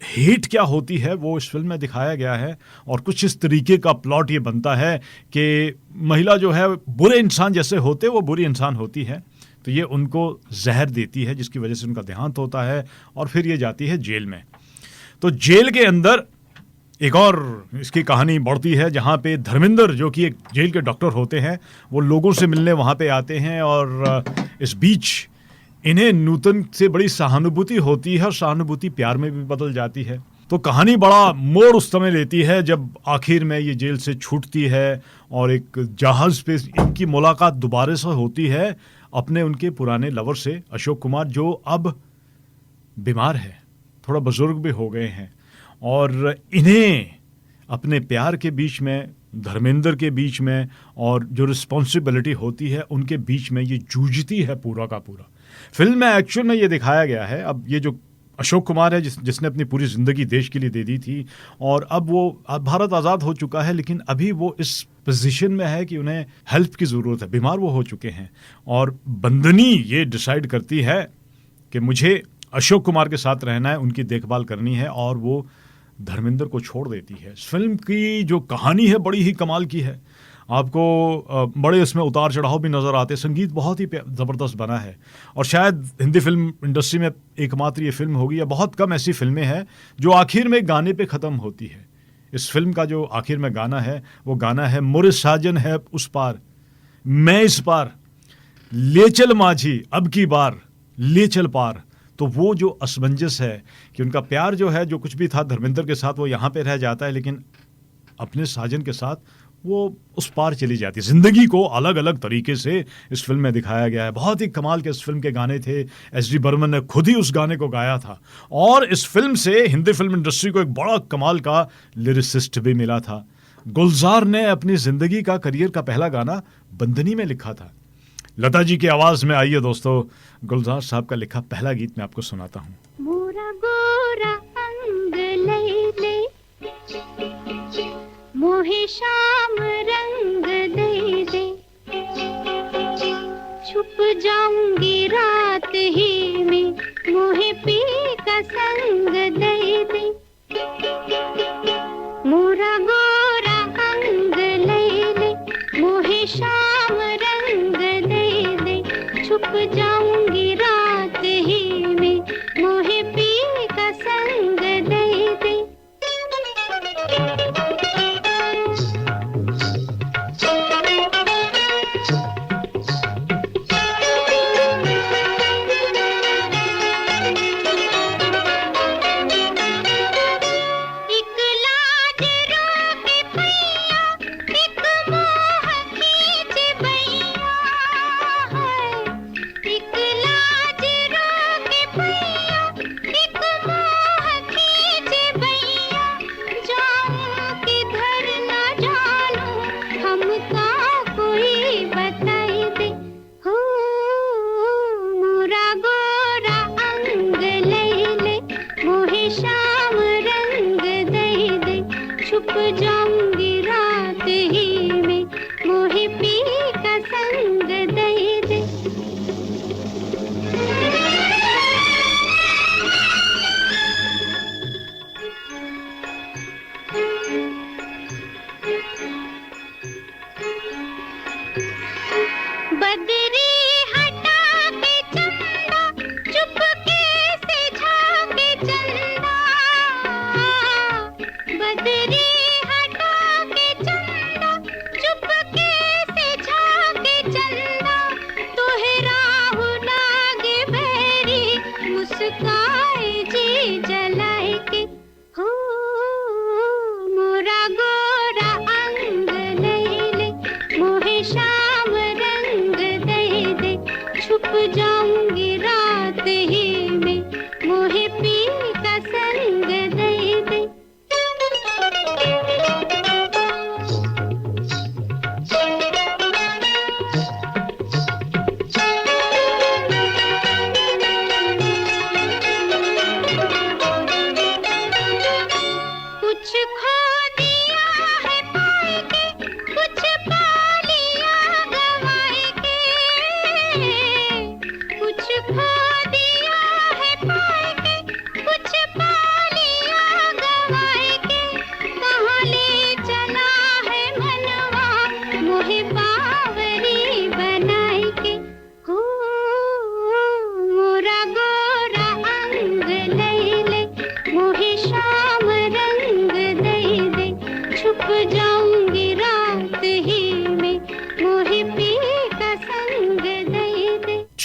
हेट क्या होती है वो इस फिल्म में दिखाया गया है और कुछ इस तरीके का प्लॉट ये बनता है कि महिला जो है बुरे इंसान जैसे होते वो बुरी इंसान होती है, तो ये उनको जहर देती है जिसकी वजह से उनका देहांत होता है और फिर ये जाती है जेल में। तो जेल के अंदर एक और इसकी कहानी बढ़ती है, जहाँ पे धर्मेंद्र, जो कि एक जेल के डॉक्टर होते हैं, वो लोगों से मिलने वहाँ पे आते हैं और इस बीच इन्हें नूतन से बड़ी सहानुभूति होती है और सहानुभूति प्यार में भी बदल जाती है। तो कहानी बड़ा मोड़ उस समय लेती है जब आखिर में ये जेल से छूटती है और एक जहाज़ पे इनकी मुलाकात दोबारा से होती है अपने उनके पुराने लवर से, अशोक कुमार, जो अब बीमार है, थोड़ा बुजुर्ग भी हो गए हैं। और इन्हें अपने प्यार के बीच में, धर्मेंद्र के बीच में और जो रिस्पॉन्सिबिलिटी होती है उनके बीच में ये जूझती है पूरा का पूरा। फिल्म में एक्चुअल में ये दिखाया गया है। अब ये जो अशोक कुमार है जिसने अपनी पूरी ज़िंदगी देश के लिए दे दी थी और अब वो भारत आज़ाद हो चुका है, लेकिन अभी वो इस पोजीशन में है कि उन्हें हेल्प की ज़रूरत है, बीमार वो हो चुके हैं। और बंदनी ये डिसाइड करती है कि मुझे अशोक कुमार के साथ रहना है, उनकी देखभाल करनी है, और वो धर्मेंद्र को छोड़ देती है। इस फिल्म की जो कहानी है बड़ी ही कमाल की है, आपको बड़े इसमें उतार चढ़ाव भी नज़र आते, संगीत बहुत ही ज़बरदस्त बना है और शायद हिंदी फिल्म इंडस्ट्री में एकमात्र ये फिल्म होगी या बहुत कम ऐसी फिल्में हैं जो आखिर में गाने पे ख़त्म होती है। इस फिल्म का जो आखिर में गाना है वो गाना है मोरे साजन है उस पार मैं इस पार, ले चल माझी अब की बार ले चल पार। तो वो जो असमंजस है कि उनका प्यार जो है, जो कुछ भी था धर्मेंद्र के साथ, वो यहाँ पे रह जाता है, लेकिन अपने साजन के साथ वो उस पार चली जाती है। ज़िंदगी को अलग अलग तरीके से इस फिल्म में दिखाया गया है। बहुत ही कमाल के इस फिल्म के गाने थे। एस.डी. बर्मन ने खुद ही उस गाने को गाया था और इस फिल्म से हिंदी फिल्म इंडस्ट्री को एक बड़ा कमाल का लिरिसिस्ट भी मिला था। गुलजार ने अपनी ज़िंदगी का, करियर का पहला गाना बंदनी में लिखा था। लता जी की आवाज़ में आइए दोस्तों, गुलजार साहब का लिखा पहला गीत मैं आपको सुनाता हूँ।
मोरा गोरा अंग ले ले, मोहे शाम रंग दे दे, छुप जाऊंगी रात ही में, मोहे पी का संग दे दे। मोरा गोरा अंग ले ले, मोहे शाम रंग दे दे, छुप जाऊंगी रात ही में, मोहे पी का संग दे दे।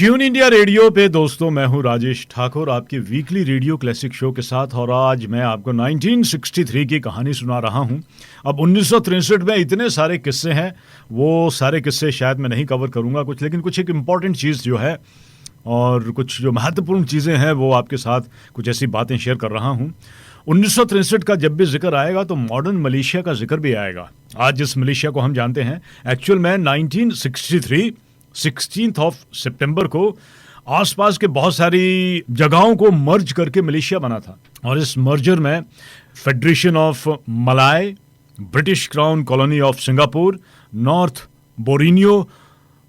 ट्यून इंडिया रेडियो पे दोस्तों मैं हूं राजेश ठाकुर आपके वीकली रेडियो क्लासिक शो के साथ, और आज मैं आपको 1963 की कहानी सुना रहा हूं। अब 1963 में इतने सारे किस्से हैं, वो सारे किस्से शायद मैं नहीं कवर करूंगा कुछ, लेकिन कुछ एक इम्पॉर्टेंट चीज़ जो है और कुछ जो महत्वपूर्ण चीज़ें हैं वो आपके साथ कुछ ऐसी बातें शेयर कर रहा हूं। 1963 का जब भी जिक्र आएगा तो मॉडर्न मलेशिया का जिक्र भी आएगा। आज जिस मलेशिया को हम जानते हैं, एक्चुअल में 1963 16th ऑफ सितंबर को आसपास के बहुत सारी जगहों को मर्ज करके मलेशिया बना था, और इस मर्जर में federation of Malaya, British crown colony of Singapore, north Borneo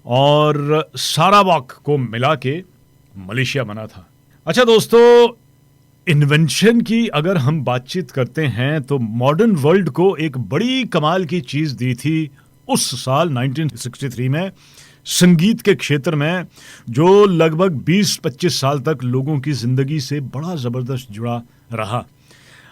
और सारावाक को मिला के मलेशिया बना था। अच्छा दोस्तों, इन्वेंशन की अगर हम बातचीत करते हैं तो मॉडर्न वर्ल्ड को एक बड़ी कमाल की चीज़ दी थी उस साल 1963 में संगीत के क्षेत्र में, जो लगभग 20-25 साल तक लोगों की जिंदगी से बड़ा जबरदस्त जुड़ा रहा।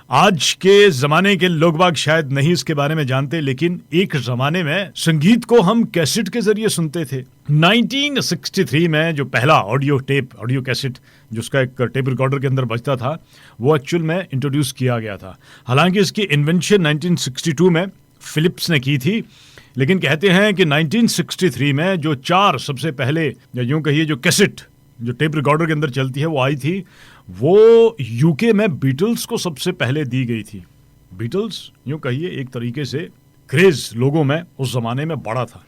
आज के ज़माने के लोग बाग शायद नहीं इसके बारे में जानते, लेकिन एक ज़माने में संगीत को हम कैसेट के जरिए सुनते थे। 1963 में जो पहला ऑडियो कैसेट जिसका एक टेप रिकॉर्डर के अंदर बजता था, वो एक्चुअल में इंट्रोड्यूस किया गया था। हालांकि इसकी इन्वेंशन 1962 में फिलिप्स ने की थी, लेकिन कहते हैं कि 1963 में जो चार सबसे पहले, या यूं कहिए जो कैसेट जो टेप रिकॉर्डर के अंदर चलती है वो आई थी, वो यूके में बीटल्स को सबसे पहले दी गई थी। बीटल्स यूं कहिए एक तरीके से क्रेज लोगों में उस जमाने में बड़ा था।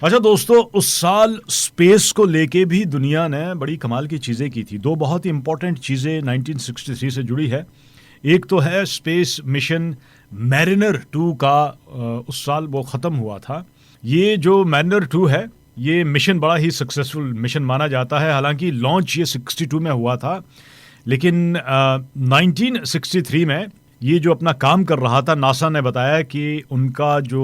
अच्छा दोस्तों, उस साल स्पेस को लेके भी दुनिया ने बड़ी कमाल की चीज़ें की थी। दो बहुत ही इंपॉर्टेंट चीज़ें 1963 से जुड़ी है। एक तो है स्पेस मिशन मैरिनर 2 का, उस साल वो ख़त्म हुआ था। ये जो मैरिनर 2 है, ये मिशन बड़ा ही सक्सेसफुल मिशन माना जाता है। हालांकि लॉन्च ये 62 में हुआ था, लेकिन 1963 में ये जो अपना काम कर रहा था, नासा ने बताया कि उनका जो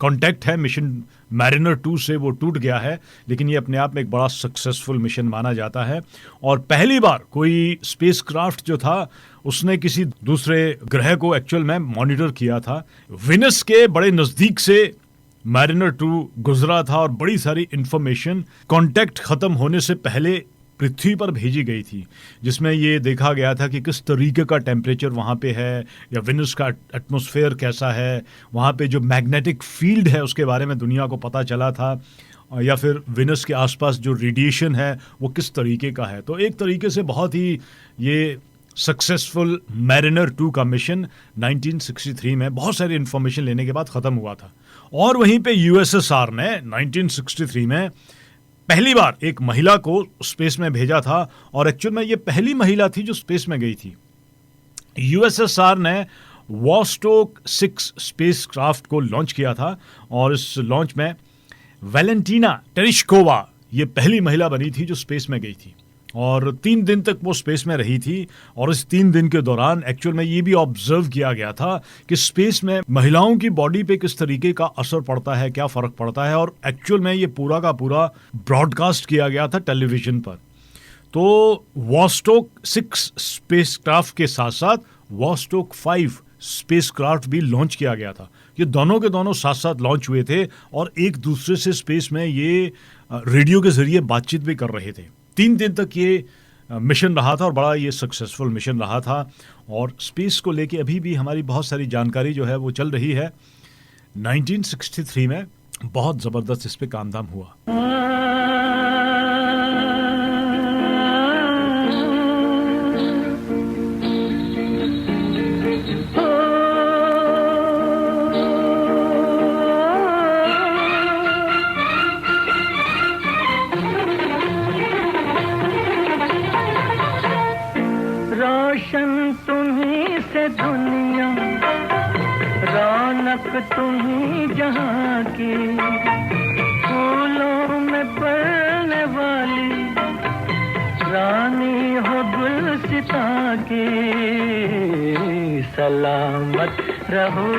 कांटेक्ट है मिशन मैरिनर 2 से वो टूट गया है, लेकिन ये अपने आप में एक बड़ा सक्सेसफुल मिशन माना जाता है। और पहली बार कोई स्पेसक्राफ्ट जो था उसने किसी दूसरे ग्रह को एक्चुअल में मॉनिटर किया था। विनस के बड़े नज़दीक से मैरिनर 2 गुजरा था और बड़ी सारी इंफॉर्मेशन कांटेक्ट ख़त्म होने से पहले पृथ्वी पर भेजी गई थी, जिसमें ये देखा गया था कि किस तरीके का टेम्परेचर वहाँ पे है, या विनस का एटमॉस्फेयर कैसा है, वहाँ पे जो मैग्नेटिक फील्ड है उसके बारे में दुनिया को पता चला था, या फिर विनस के आसपास जो रेडिएशन है वो किस तरीके का है। तो एक तरीके से बहुत ही ये सक्सेसफुल मैरिनर 2 का मिशन 1963 में बहुत सारी इंफॉर्मेशन लेने के बाद ख़त्म हुआ था। और वहीं पे यूएसएसआर ने 1963 में पहली बार एक महिला को स्पेस में भेजा था, और एक्चुअल में ये पहली महिला थी जो स्पेस में गई थी। यूएसएसआर ने वॉस्टोक 6 स्पेसक्राफ्ट को लॉन्च किया था, और इस लॉन्च में वैलेंटीना टेरेश्कोवा ये पहली महिला बनी थी जो स्पेस में गई थी, और 3 दिन तक वो स्पेस में रही थी। और इस 3 दिन के दौरान एक्चुअल में ये भी ऑब्जर्व किया गया था कि स्पेस में महिलाओं की बॉडी पे किस तरीके का असर पड़ता है, क्या फ़र्क पड़ता है, और एक्चुअल में ये पूरा का पूरा ब्रॉडकास्ट किया गया था टेलीविज़न पर। तो वॉस्टोक 6 स्पेसक्राफ्ट के साथ साथ वॉस्टोक 5 स्पेसक्राफ्ट भी लॉन्च किया गया था। ये दोनों के दोनों साथ साथ लॉन्च हुए थे, और एक दूसरे से स्पेस में ये रेडियो के ज़रिए बातचीत भी कर रहे थे। 3 दिन तक ये मिशन रहा था और बड़ा ये सक्सेसफुल मिशन रहा था। और स्पेस को लेके अभी भी हमारी बहुत सारी जानकारी जो है वो चल रही है। 1963 में बहुत ज़बरदस्त इस पे काम धाम हुआ।
दुनिया रौनक तुम्ही जहाँ की, फूलों में बढ़ने वाली रानी हो गुलसिता की। सलामत रहो,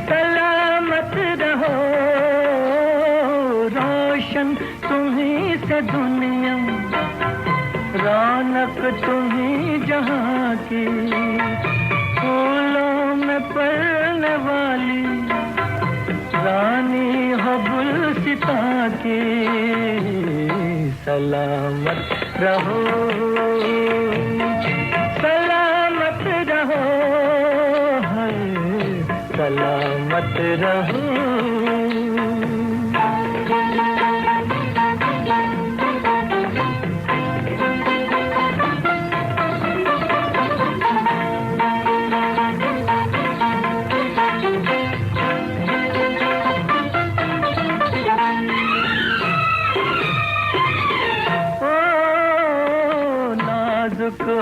सलामत रहो, रोशन तुम्ही से दुनिया, रौनक तुम्ही जहाँ की, फूलों में पड़ने वाली रानी हो गुलसिता की। सलामत रहो, सलामत रहो, हाय सलामत रहो।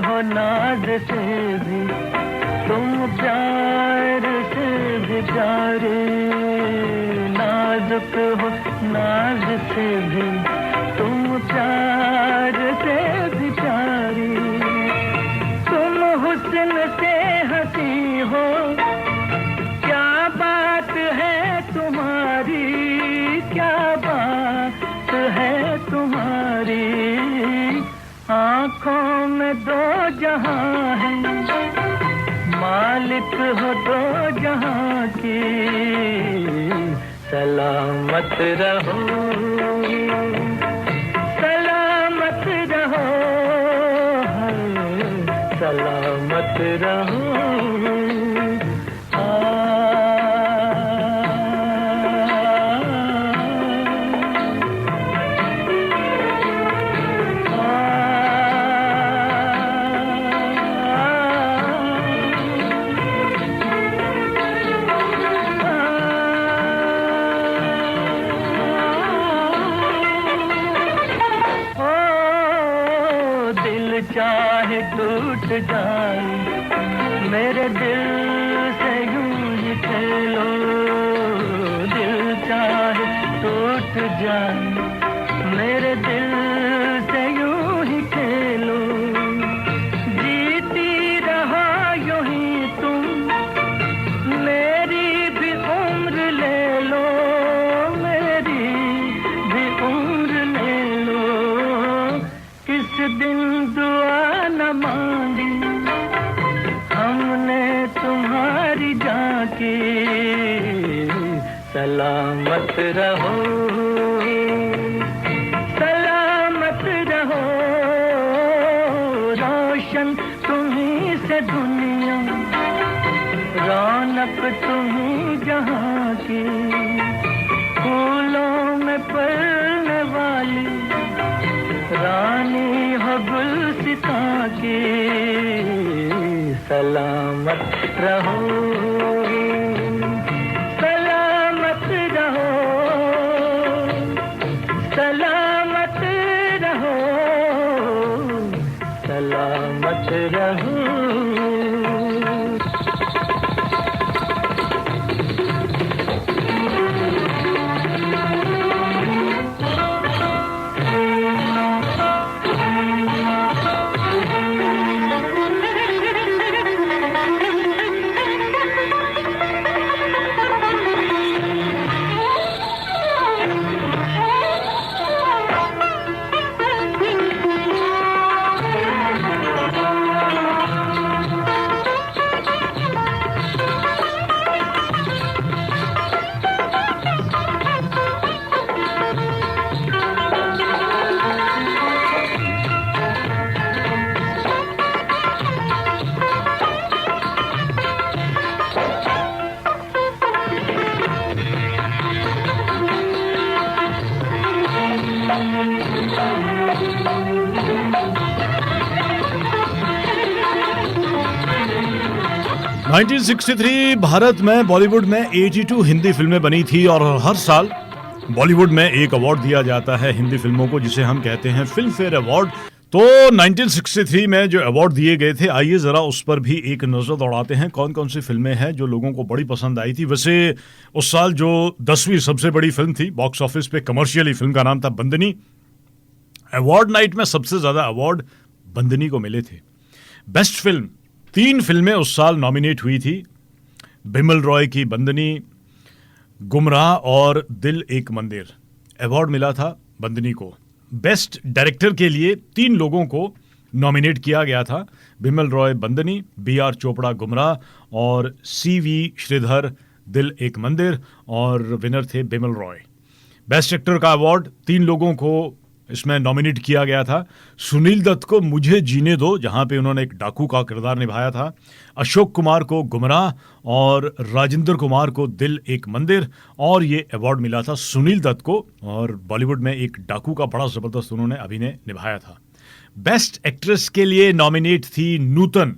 हो नाज से भी तुम प्यार से भी प्यारे, नाजुक हो नाज से भी तुम प्यार से भी प्यारी, तुम हुस्न से हंसी हो, क्या बात है तुम्हारी, क्या बात है तुम्हारी, आँखों में दो जहां है, मालिक हो दो जहां की, सलामत रहो, सलामत रहो, सलामत रहो। चाहे टूट जाए मेरे दिल से यूं ही खेलो, दिल चाहे टूट जाए मेरे दिल से यूं ही खेलो, जीती रहो यूं ही तुम, मेरी भी उम्र ले लो, मेरी भी उम्र ले लो, किस दिन दुआ न मांगी हमने तुम्हारी जाके, सलामत रहो, सलामत रहो, रोशन तुम्हीं से दुनिया, रौनक तुम्हीं जहां की, फूलों में पलने वाली रानी हो गुलसिता की, सलामत रहो, सलामत रहो, सलामत रहो, सलामत रहो।
1963 भारत में बॉलीवुड में 82 हिंदी फिल्में बनी थी और हर साल बॉलीवुड में एक अवार्ड दिया जाता है हिंदी फिल्मों को, जिसे हम कहते हैं फिल्म फेयर अवार्ड। तो 1963 में जो अवार्ड दिए गए थे, आइए जरा उस पर भी एक नजर दौड़ाते हैं कौन कौन सी फिल्में हैं जो लोगों को बड़ी पसंद आई थी। वैसे उस साल जो 10वीं सबसे बड़ी फिल्म थी बॉक्स ऑफिस पे कमर्शियली, फिल्म का नाम था बंदनी। अवार्ड नाइट में सबसे ज्यादा अवार्ड बंदनी को मिले थे। बेस्ट फिल्म 3 फिल्में उस साल नॉमिनेट हुई थी, बिमल रॉय की बंदनी, गुमराह और दिल एक मंदिर। अवार्ड मिला था बंदनी को। बेस्ट डायरेक्टर के लिए 3 लोगों को नॉमिनेट किया गया था, बिमल रॉय बंदनी, BR चोपड़ा गुमराह और CV श्रीधर दिल एक मंदिर, और विनर थे बिमल रॉय। बेस्ट एक्टर का अवार्ड 3 लोगों को इसमें नॉमिनेट किया गया था। सुनील दत्त को मुझे जीने दो, जहां पे उन्होंने एक डाकू का किरदार निभाया था, अशोक कुमार को गुमराह और राजेंद्र कुमार को दिल एक मंदिर, और ये अवार्ड मिला था सुनील दत्त को। और बॉलीवुड में एक डाकू का बड़ा जबरदस्त उन्होंने अभिनय निभाया था। बेस्ट एक्ट्रेस के लिए नॉमिनेट थी नूतन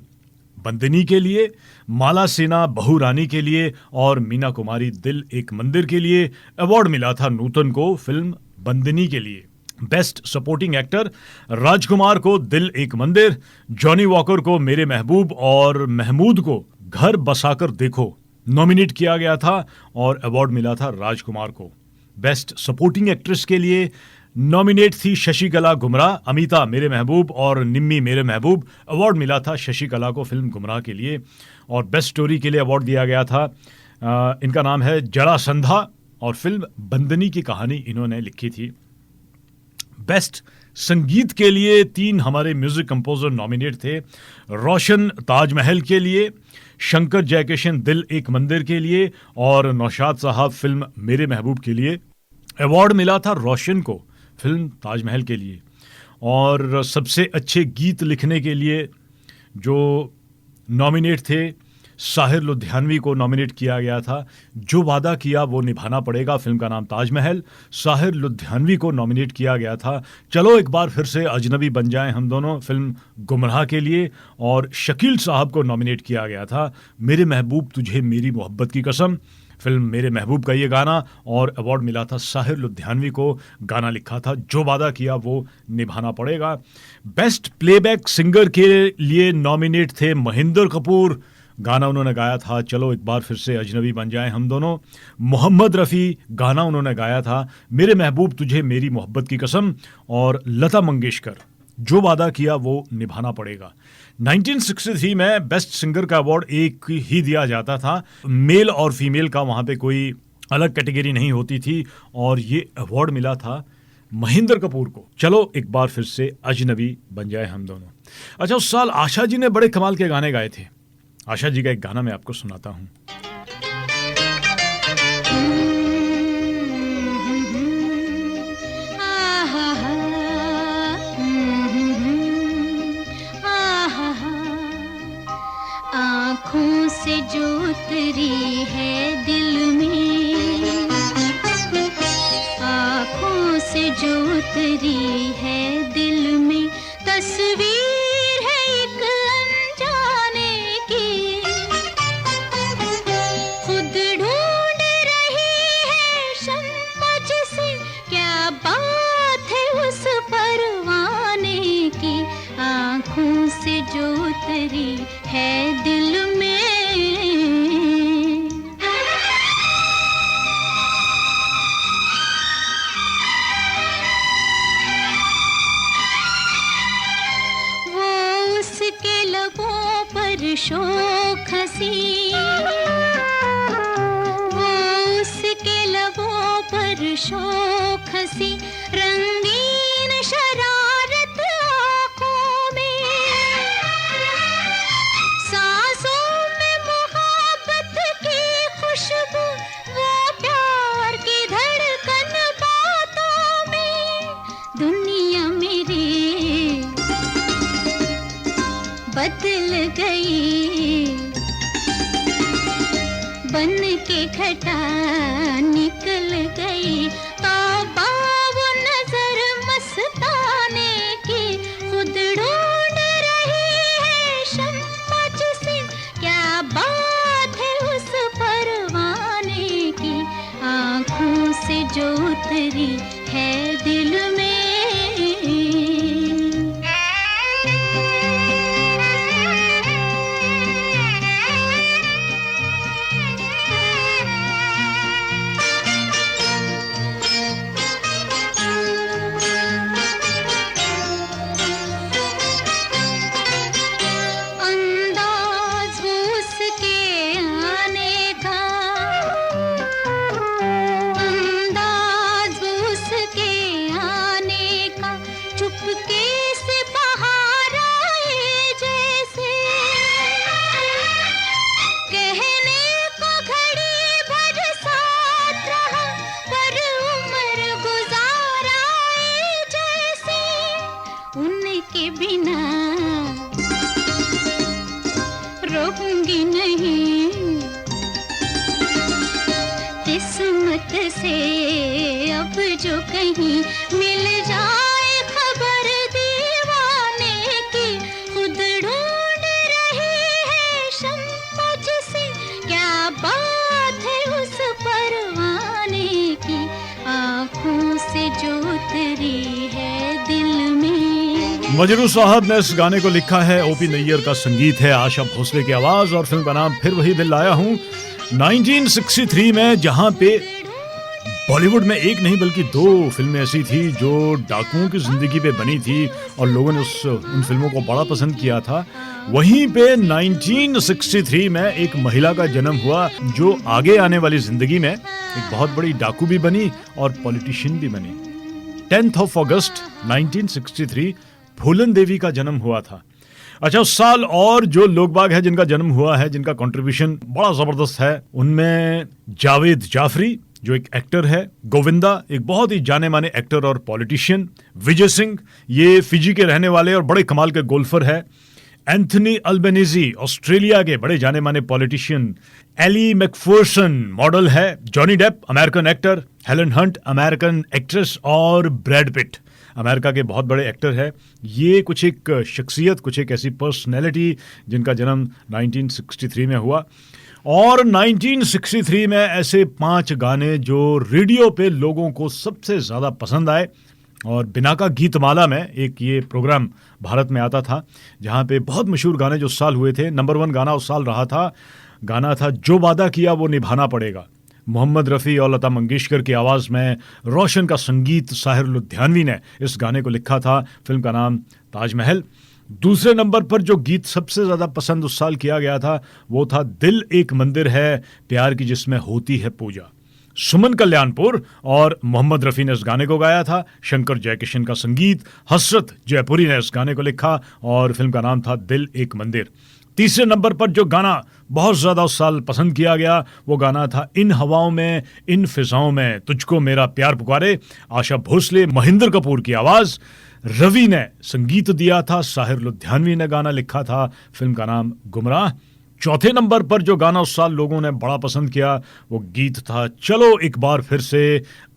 बंदनी के लिए, माला सिन्हा बहू रानी के लिए, और मीना कुमारी दिल एक मंदिर के लिए। अवार्ड मिला था नूतन को फिल्म बंदनी के लिए। बेस्ट सपोर्टिंग एक्टर राजकुमार को दिल एक मंदिर, जॉनी वॉकर को मेरे महबूब और महमूद को घर बसाकर देखो नॉमिनेट किया गया था, और अवार्ड मिला था राजकुमार को। बेस्ट सपोर्टिंग एक्ट्रेस के लिए नॉमिनेट थी शशिकला गुमराह, अमिता मेरे महबूब और निम्मी मेरे महबूब। अवार्ड मिला था शशिकला को फिल्म गुमराह के लिए। और बेस्ट स्टोरी के लिए अवार्ड दिया गया था, इनका नाम है जरासंधा, और फिल्म बंदनी की कहानी इन्होंने लिखी थी। बेस्ट संगीत के लिए 3 हमारे म्यूजिक कंपोजर नॉमिनेट थे। रोशन ताजमहल के लिए, शंकर जयकिशन दिल एक मंदिर के लिए, और नौशाद साहब फिल्म मेरे महबूब के लिए। अवार्ड मिला था रोशन को फिल्म ताजमहल के लिए। और सबसे अच्छे गीत लिखने के लिए जो नॉमिनेट थे, साहिर लुधियानवी को नॉमिनेट किया गया था। जो वादा किया वो निभाना पड़ेगा, फिल्म का नाम ताजमहल, साहिर लुधियानवी को नॉमिनेट किया गया था। चलो एक बार फिर से अजनबी बन जाएं हम दोनों फिल्म गुमराह के लिए, और शकील साहब को नॉमिनेट किया गया था मेरे महबूब तुझे मेरी मोहब्बत की कसम, फिल्म मेरे महबूब का ये गाना। और अवार्ड मिला था साहिर लुधियानवी को, गाना लिखा था जो वादा किया वो निभाना पड़ेगा। बेस्ट प्लेबैक सिंगर के लिए नॉमिनेट थे महेंद्र कपूर, गाना उन्होंने गाया था चलो एक बार फिर से अजनबी बन जाएं हम दोनों। मोहम्मद रफ़ी, गाना उन्होंने गाया था मेरे महबूब तुझे मेरी मोहब्बत की कसम। और लता मंगेशकर, जो वादा किया वो निभाना पड़ेगा। 1963 में बेस्ट सिंगर का अवार्ड एक ही दिया जाता था, मेल और फीमेल का वहाँ पे कोई अलग कैटेगरी नहीं होती थी, और ये अवार्ड मिला था महेंद्र कपूर को। चलो एक बार फिर से अजनबी बन जाए हम दोनों। अच्छा, उस साल आशा जी ने बड़े कमाल के गाने गाए थे। आशा जी का एक गाना मैं आपको सुनाता हूँ।
आँखों से जो उतरी है दिल में, आँखों से जो उतरी है दिल में, तस्वीर है एक अनजाने की, खुद ढूंढ रही है शम्मा जिसे, क्या बात है उस परवाने की, आँखों से जो उतरी है दिल में। वो उसके लबों पर शोख हंसी, वो उसके लबों पर शोख हंसी, रंगीन शरारत आँखों में, सांसों में मोहब्बत की खुशबू, वो प्यार की धड़कन बातों में, दुनिया मेरी बदल गई, बन के घटा निकल गई, तौबा वो नजर मस्ताने की, खुद ढूंढ रही है शम्मा जिसे, क्या बात है उस परवाने की, आँखों से जो उतरी है दिल में। अंदाज उसके आने का, अंदाज उसके से अब जो कहीं मिल जाए खबर दीवाने की, खुद ढूंढ रही है शम्मा जिसे, क्या बात है उस परवाने की, आँखों से जो उतरी है दिल में।
मजरू साहब ने इस गाने को लिखा है, ओपी नैयर का संगीत है, आशा भोसले की आवाज, और फिल्म का नाम फिर वही दिल लाया हूं। 1963 में, जहां पे बॉलीवुड में एक नहीं बल्कि 2 फिल्में ऐसी थी जो डाकुओं की जिंदगी पे बनी थी और लोगों ने उन फिल्मों को बड़ा पसंद किया था। वहीं पे 1963 में एक महिला का जन्म हुआ जो आगे आने वाली जिंदगी में एक बहुत बड़ी डाकू भी बनी और पॉलिटिशियन भी बनी। 10 अगस्त 1963 फूलन देवी का जन्म हुआ था। अच्छा, उस साल और जो लोग बाग है जिनका जन्म हुआ है, जिनका कंट्रीब्यूशन बड़ा जबरदस्त है, उनमें जावेद जाफरी जो एक एक्टर है, गोविंदा एक बहुत ही जाने माने एक्टर और पॉलिटिशियन, विजय सिंह ये फिजी के रहने वाले और बड़े कमाल के गोल्फर है, एंथनी अल्बेनीजी ऑस्ट्रेलिया के बड़े जाने माने पॉलिटिशियन, एली मैकफर्सन मॉडल है, Johnny Depp American actor, Helen Hunt American actress और ब्रैड पिट अमेरिका के बहुत बड़े एक्टर है। ये कुछ एक शख्सियत, कुछ एक ऐसी पर्सनैलिटी जिनका जन्म 1963 में हुआ। और 1963 में ऐसे 5 गाने जो रेडियो पे लोगों को सबसे ज़्यादा पसंद आए, और बिनाका गीतमाला में एक ये प्रोग्राम भारत में आता था जहाँ पे बहुत मशहूर गाने जो उस साल हुए थे। नंबर 1 गाना उस साल रहा था, गाना था जो वादा किया वो निभाना पड़ेगा। मोहम्मद रफ़ी और लता मंगेशकर की आवाज़ में, रोशन का संगीत, साहिर लुधियानवी ने इस गाने को लिखा था। फिल्म का नाम ताजमहल। दूसरे नंबर पर जो गीत सबसे ज़्यादा पसंद उस साल किया गया था वो था दिल एक मंदिर है प्यार की जिसमें होती है पूजा। सुमन कल्याणपुर और मोहम्मद रफ़ी ने इस गाने को गाया था। शंकर जयकिशन का संगीत, हसरत जयपुरी ने इस गाने को लिखा और फिल्म का नाम था दिल एक मंदिर। तीसरे नंबर पर जो गाना बहुत ज़्यादा उस साल पसंद किया गया वो गाना था इन हवाओं में इन फिजाओं में तुझको मेरा प्यार पुकारे। आशा भोसले, महेंद्र कपूर की आवाज़, रवि ने संगीत दिया था, साहिर लुधियानवी ने गाना लिखा था। फिल्म का नाम गुमराह। चौथे नंबर पर जो गाना उस साल लोगों ने बड़ा पसंद किया वो गीत था चलो एक बार फिर से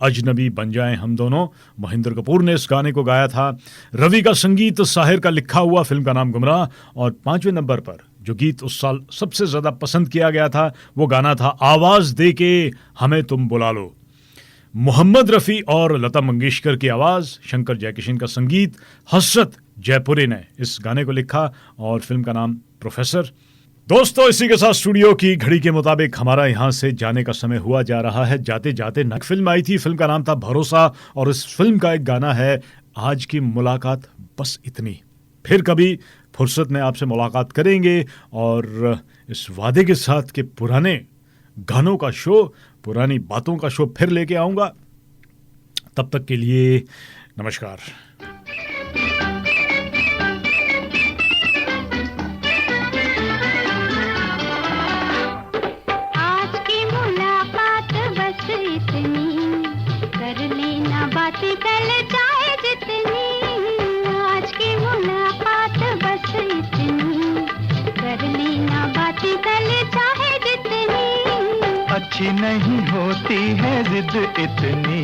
अजनबी बन जाएं हम दोनों। महेंद्र कपूर ने इस गाने को गाया था, रवि का संगीत, साहिर का लिखा हुआ। फिल्म का नाम गुमराह। और 5वें नंबर पर जो गीत उस साल सबसे ज़्यादा पसंद किया गया था वो गाना था आवाज़ दे के हमें तुम बुला लो। मोहम्मद रफ़ी और लता मंगेशकर की आवाज़, शंकर जयकिशन का संगीत, हसरत जयपुरी ने इस गाने को लिखा और फिल्म का नाम प्रोफेसर। दोस्तों, इसी के साथ स्टूडियो की घड़ी के मुताबिक हमारा यहाँ से जाने का समय हुआ जा रहा है। जाते जाते नई फिल्म आई थी, फिल्म का नाम था भरोसा, और इस फिल्म का एक गाना है आज की मुलाकात बस इतनी। फिर कभी फुर्सत में आपसे मुलाकात करेंगे और इस वादे के साथ कि पुराने गानों का शो, पुरानी बातों का शो फिर लेके आऊँगा। तब तक के लिए नमस्कार।
बातें कल चाहे जितनी, आज की मुलाकात बस इतनी, कर लेना बातें कल चाहे जितनी।
अच्छी नहीं होती है जिद इतनी,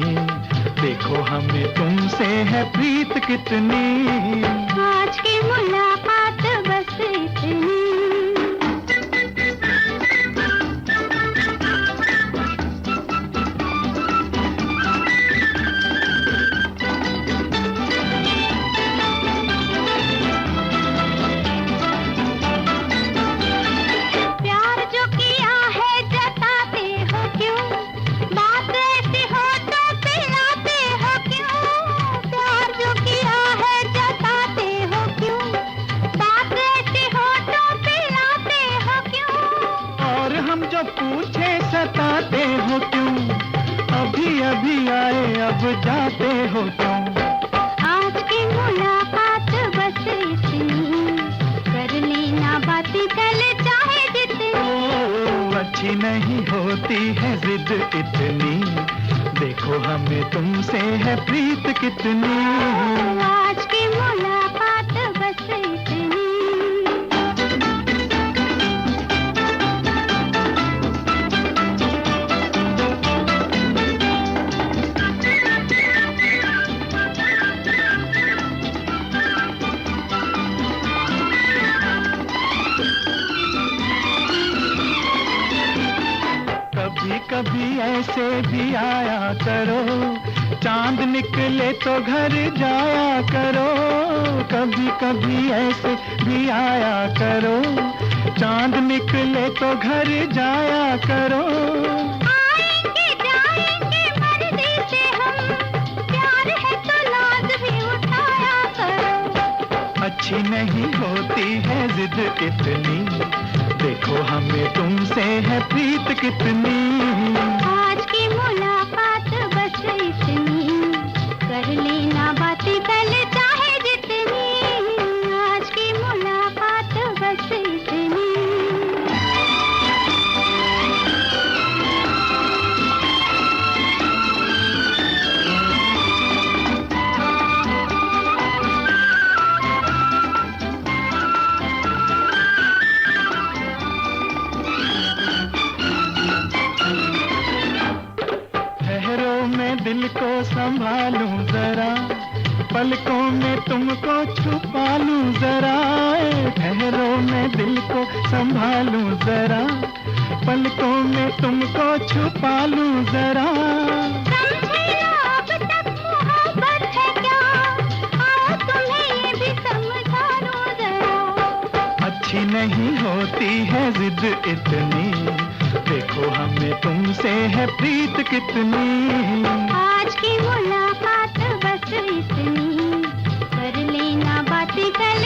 देखो हमें तुमसे है प्रीत कितनी।
आज की मुलाकात बस इतनी।
सताते हो क्यों, अभी अभी आए अब जाते हो क्यों।
आज की मुलाकात बस इतनी, कर लेना बातें कल चाहे जितनी।
अच्छी नहीं होती है जिद इतनी, देखो हमें तुमसे है प्रीत कितनी।
आज की मुलाकात बस इतनी।
कभी कभी ऐसे भी आया करो, चांद निकले तो घर जाया करो। कभी कभी ऐसे भी आया करो, चांद निकले तो घर जाया करो।
आएंगे जाएंगे मर्जी से हम, प्यार है तो लाज भी उठाया करो।
अच्छी नहीं होती है जिद इतनी, देखो हमें तुमसे है प्रीत कितनी।
आज की मुलाकात बस इतनी, कर लेना बातें कल चाहे जितनी। आज की मुलाकात बस इतनी।
ठहरो मैं दिल को संभालूं जरा, पलकों में तुमको छुपा लूं जरा। ठहरो मैं दिल को संभालूं जरा, पलकों में तुमको छुपा लूं जरा।
समझे ना अब तक मोहब्बत है क्या, आओ तुम्हें ये भी समझा दूं जरा।
अच्छी नहीं होती है जिद इतनी, देखो हमें तुमसे है प्रीत कितनी।
आज की मुलाकात बस इतनी, कर लेना बातें कल